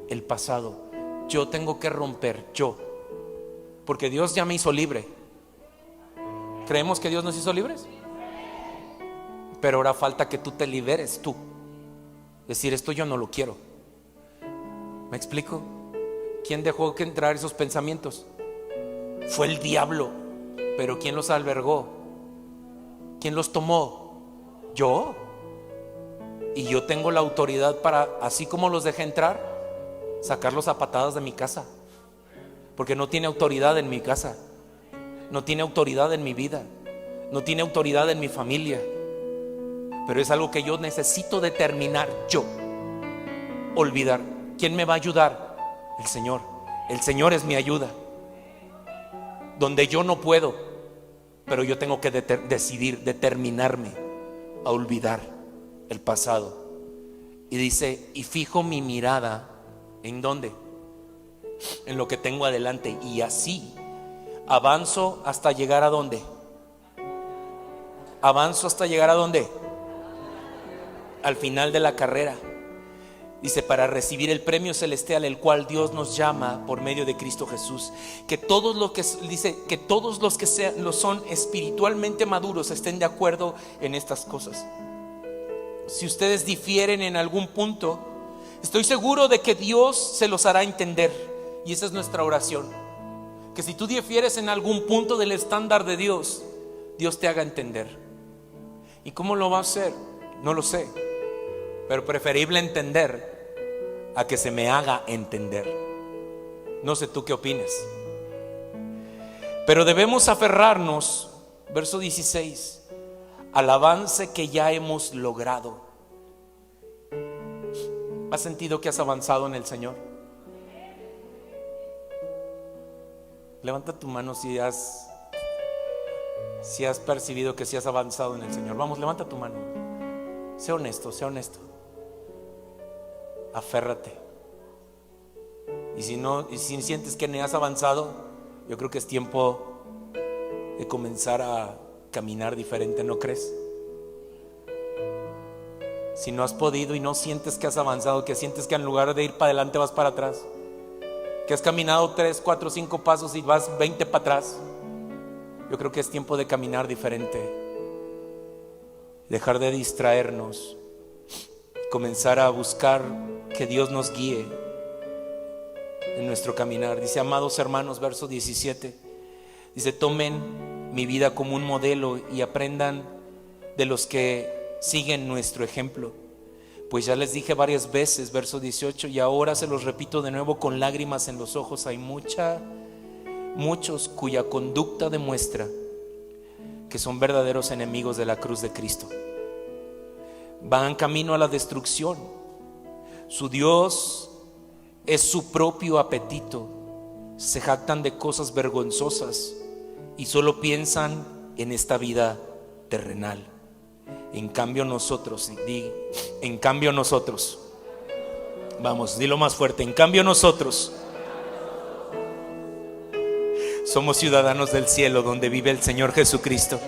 el pasado. Yo tengo que romper, porque Dios ya me hizo libre. ¿Creemos que Dios nos hizo libres? Pero ahora falta que tú te liberes tú. Decir: esto yo no lo quiero. ¿Me explico? ¿Quién dejó que entrar esos pensamientos? Fue el diablo. Pero ¿quién los albergó? ¿Quién los tomó? Yo. Y yo tengo la autoridad para, así como los dejé entrar, sacarlos a patadas de mi casa. Porque no tiene autoridad en mi casa, no tiene autoridad en mi vida, no tiene autoridad en mi familia. Pero es algo que yo necesito determinar yo. Olvidar. ¿Quién me va a ayudar? El Señor. El Señor es mi ayuda. Donde yo no puedo, pero yo tengo que decidir, determinarme a olvidar el pasado. Y dice: y fijo mi mirada ¿en dónde? En lo que tengo adelante, y así avanzo hasta llegar a ¿dónde? Avanzo hasta llegar a ¿dónde? Al final de la carrera. Dice: para recibir el premio celestial, el cual Dios nos llama por medio de Cristo Jesús. Que todos los que dice que todos los que lo son espiritualmente maduros estén de acuerdo en estas cosas. Si ustedes difieren en algún punto, estoy seguro de que Dios se los hará entender. Y esa es nuestra oración. Que si tú difieres en algún punto del estándar de Dios, Dios te haga entender. ¿Y cómo lo va a hacer? No lo sé. Pero preferible entender a que se me haga entender. No sé tú qué opines. Pero debemos aferrarnos, verso 16, al avance que ya hemos logrado. ¿Has sentido que has avanzado en el Señor? Levanta tu mano si has percibido que sí has avanzado en el Señor. Vamos, levanta tu mano. Sé honesto, sé honesto. Aférrate. Y si sientes que no has avanzado, yo creo que es tiempo de comenzar a caminar diferente, ¿no crees? Si no has podido y no sientes que has avanzado, que sientes que en lugar de ir para adelante vas para atrás, que has caminado 3, 4, 5 pasos y vas 20 para atrás, yo creo que es tiempo de caminar diferente. Dejar de distraernos, comenzar a buscar que Dios nos guíe en nuestro caminar. Dice: amados hermanos, verso 17, dice: tomen mi vida como un modelo y aprendan de los que siguen nuestro ejemplo, Pues ya les dije varias veces, verso 18, y ahora se los repito de nuevo con lágrimas en los ojos, hay muchos cuya conducta demuestra que son verdaderos enemigos de la cruz de Cristo. Van camino a la destrucción. Su Dios es su propio apetito. Se jactan de cosas vergonzosas y solo piensan en esta vida terrenal. En cambio nosotros, vamos, dilo más fuerte, en cambio nosotros somos ciudadanos del cielo, donde vive el Señor Jesucristo,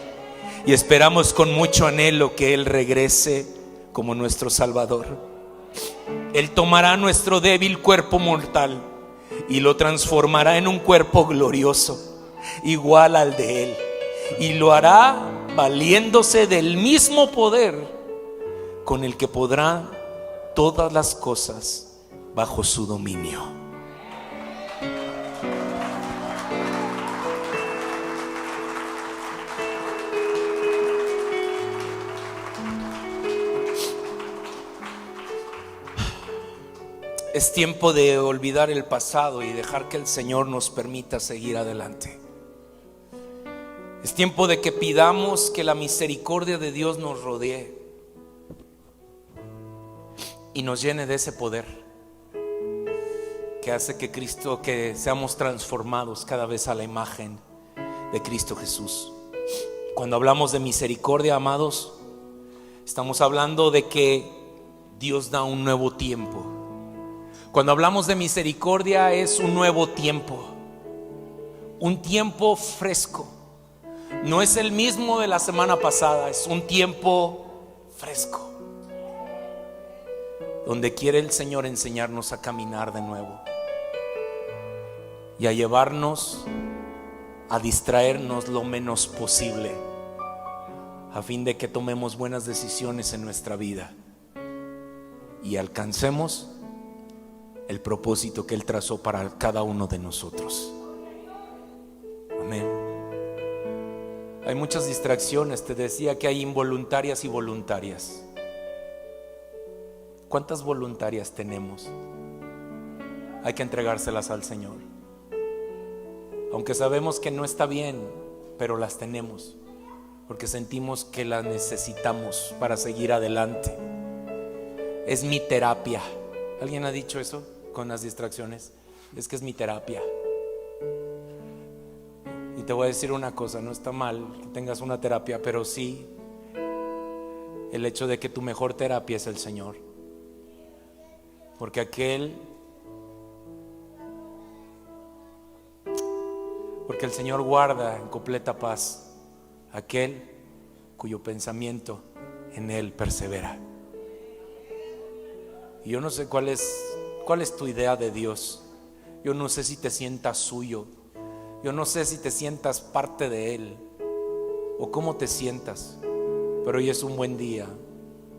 y esperamos con mucho anhelo que Él regrese como nuestro Salvador. Él tomará nuestro débil cuerpo mortal y lo transformará en un cuerpo glorioso, igual al de Él, y lo hará valiéndose del mismo poder con el que podrá todas las cosas bajo su dominio. Es tiempo de olvidar el pasado y dejar que el Señor nos permita seguir adelante. Es tiempo de que pidamos que la misericordia de Dios nos rodee y nos llene de ese poder que hace que seamos transformados cada vez a la imagen de Cristo Jesús. Cuando hablamos de misericordia, amados, estamos hablando de que Dios da un nuevo tiempo. Cuando hablamos de misericordia, es un nuevo tiempo, un tiempo fresco. No es el mismo de la semana pasada, es un tiempo fresco, donde quiere el Señor enseñarnos a caminar de nuevo y a llevarnos a distraernos lo menos posible, a fin de que tomemos buenas decisiones en nuestra vida y alcancemos el propósito que Él trazó para cada uno de nosotros. Amén. Hay muchas distracciones. Te decía que hay involuntarias y voluntarias. ¿Cuántas voluntarias tenemos? Hay que entregárselas al Señor, aunque sabemos que no está bien, pero las tenemos porque sentimos que las necesitamos para seguir adelante. Es mi terapia. ¿Alguien ha dicho eso con las distracciones? Es que es mi terapia. Y te voy a decir una cosa, no está mal que tengas una terapia, pero sí el hecho de que tu mejor terapia es el Señor. Porque el Señor guarda en completa paz aquel cuyo pensamiento en Él persevera. Y yo no sé cuál es tu idea de Dios. Yo no sé si te sientas suyo. Yo no sé si te sientas parte de Él o cómo te sientas, pero hoy es un buen día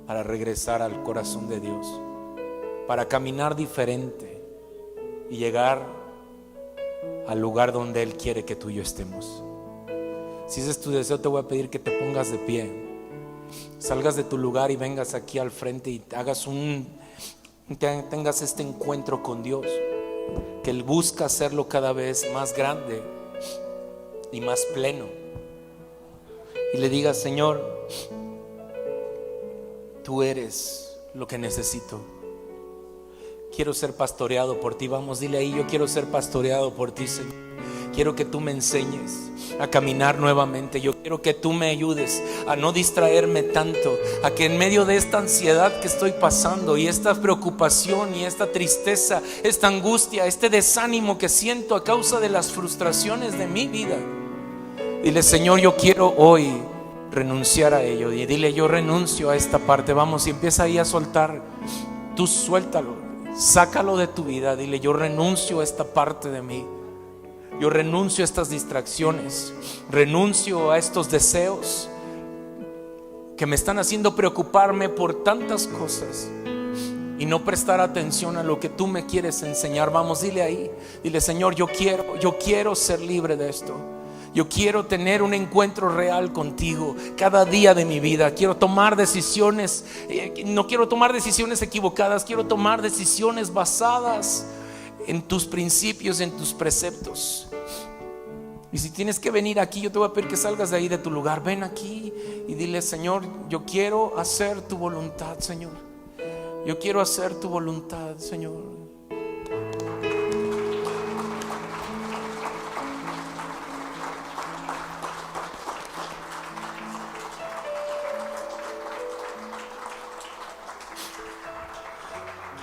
para regresar al corazón de Dios, para caminar diferente y llegar al lugar donde Él quiere que tú y yo estemos. Si ese es tu deseo, te voy a pedir que te pongas de pie, salgas de tu lugar y vengas aquí al frente y tengas este encuentro con Dios, que Él busca hacerlo cada vez más grande y más pleno, y le digas: Señor, tú eres lo que necesito. Quiero ser pastoreado por ti. Vamos, dile ahí: yo quiero ser pastoreado por ti, Señor. Quiero que tú me enseñes a caminar nuevamente. Yo quiero que tú me ayudes a no distraerme tanto, a que en medio de esta ansiedad que estoy pasando y esta preocupación y esta tristeza, esta angustia, este desánimo que siento a causa de las frustraciones de mi vida, dile: Señor, yo quiero hoy renunciar a ello. Y dile: yo renuncio a esta parte. Vamos, y empieza ahí a soltar. Tú suéltalo, sácalo de tu vida. Dile: yo renuncio a esta parte de mí. Yo renuncio a estas distracciones, renuncio a estos deseos que me están haciendo preocuparme por tantas cosas y no prestar atención a lo que tú me quieres enseñar. Vamos, dile ahí, dile: Señor, yo quiero ser libre de esto. Yo quiero tener un encuentro real contigo cada día de mi vida. Quiero tomar decisiones, no quiero tomar decisiones equivocadas, quiero tomar decisiones basadas en tus principios, en tus preceptos. Y si tienes que venir aquí, yo te voy a pedir que salgas de ahí de tu lugar. Ven aquí y dile: Señor, yo quiero hacer tu voluntad, Señor. Yo quiero hacer tu voluntad, Señor.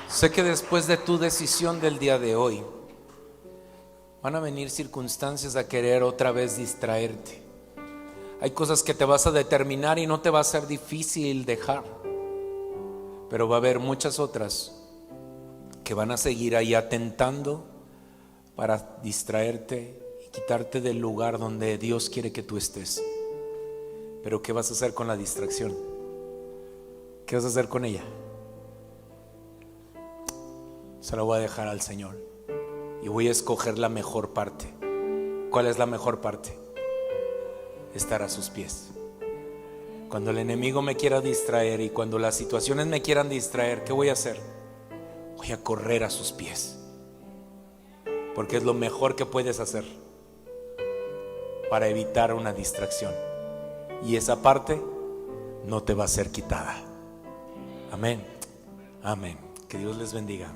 Sé que después de tu decisión del día de hoy van a venir circunstancias a querer otra vez distraerte. Hay cosas que te vas a determinar y no te va a ser difícil dejar, pero va a haber muchas otras que van a seguir ahí atentando para distraerte y quitarte del lugar donde Dios quiere que tú estés. Pero ¿qué vas a hacer con la distracción? ¿Qué vas a hacer con ella? Se lo voy a dejar al Señor y voy a escoger la mejor parte. ¿Cuál es la mejor parte? Estar a sus pies. Cuando el enemigo me quiera distraer y cuando las situaciones me quieran distraer, ¿qué voy a hacer? Voy a correr a sus pies, porque es lo mejor que puedes hacer para evitar una distracción, y esa parte no te va a ser quitada. Amén. Amén. Que Dios les bendiga.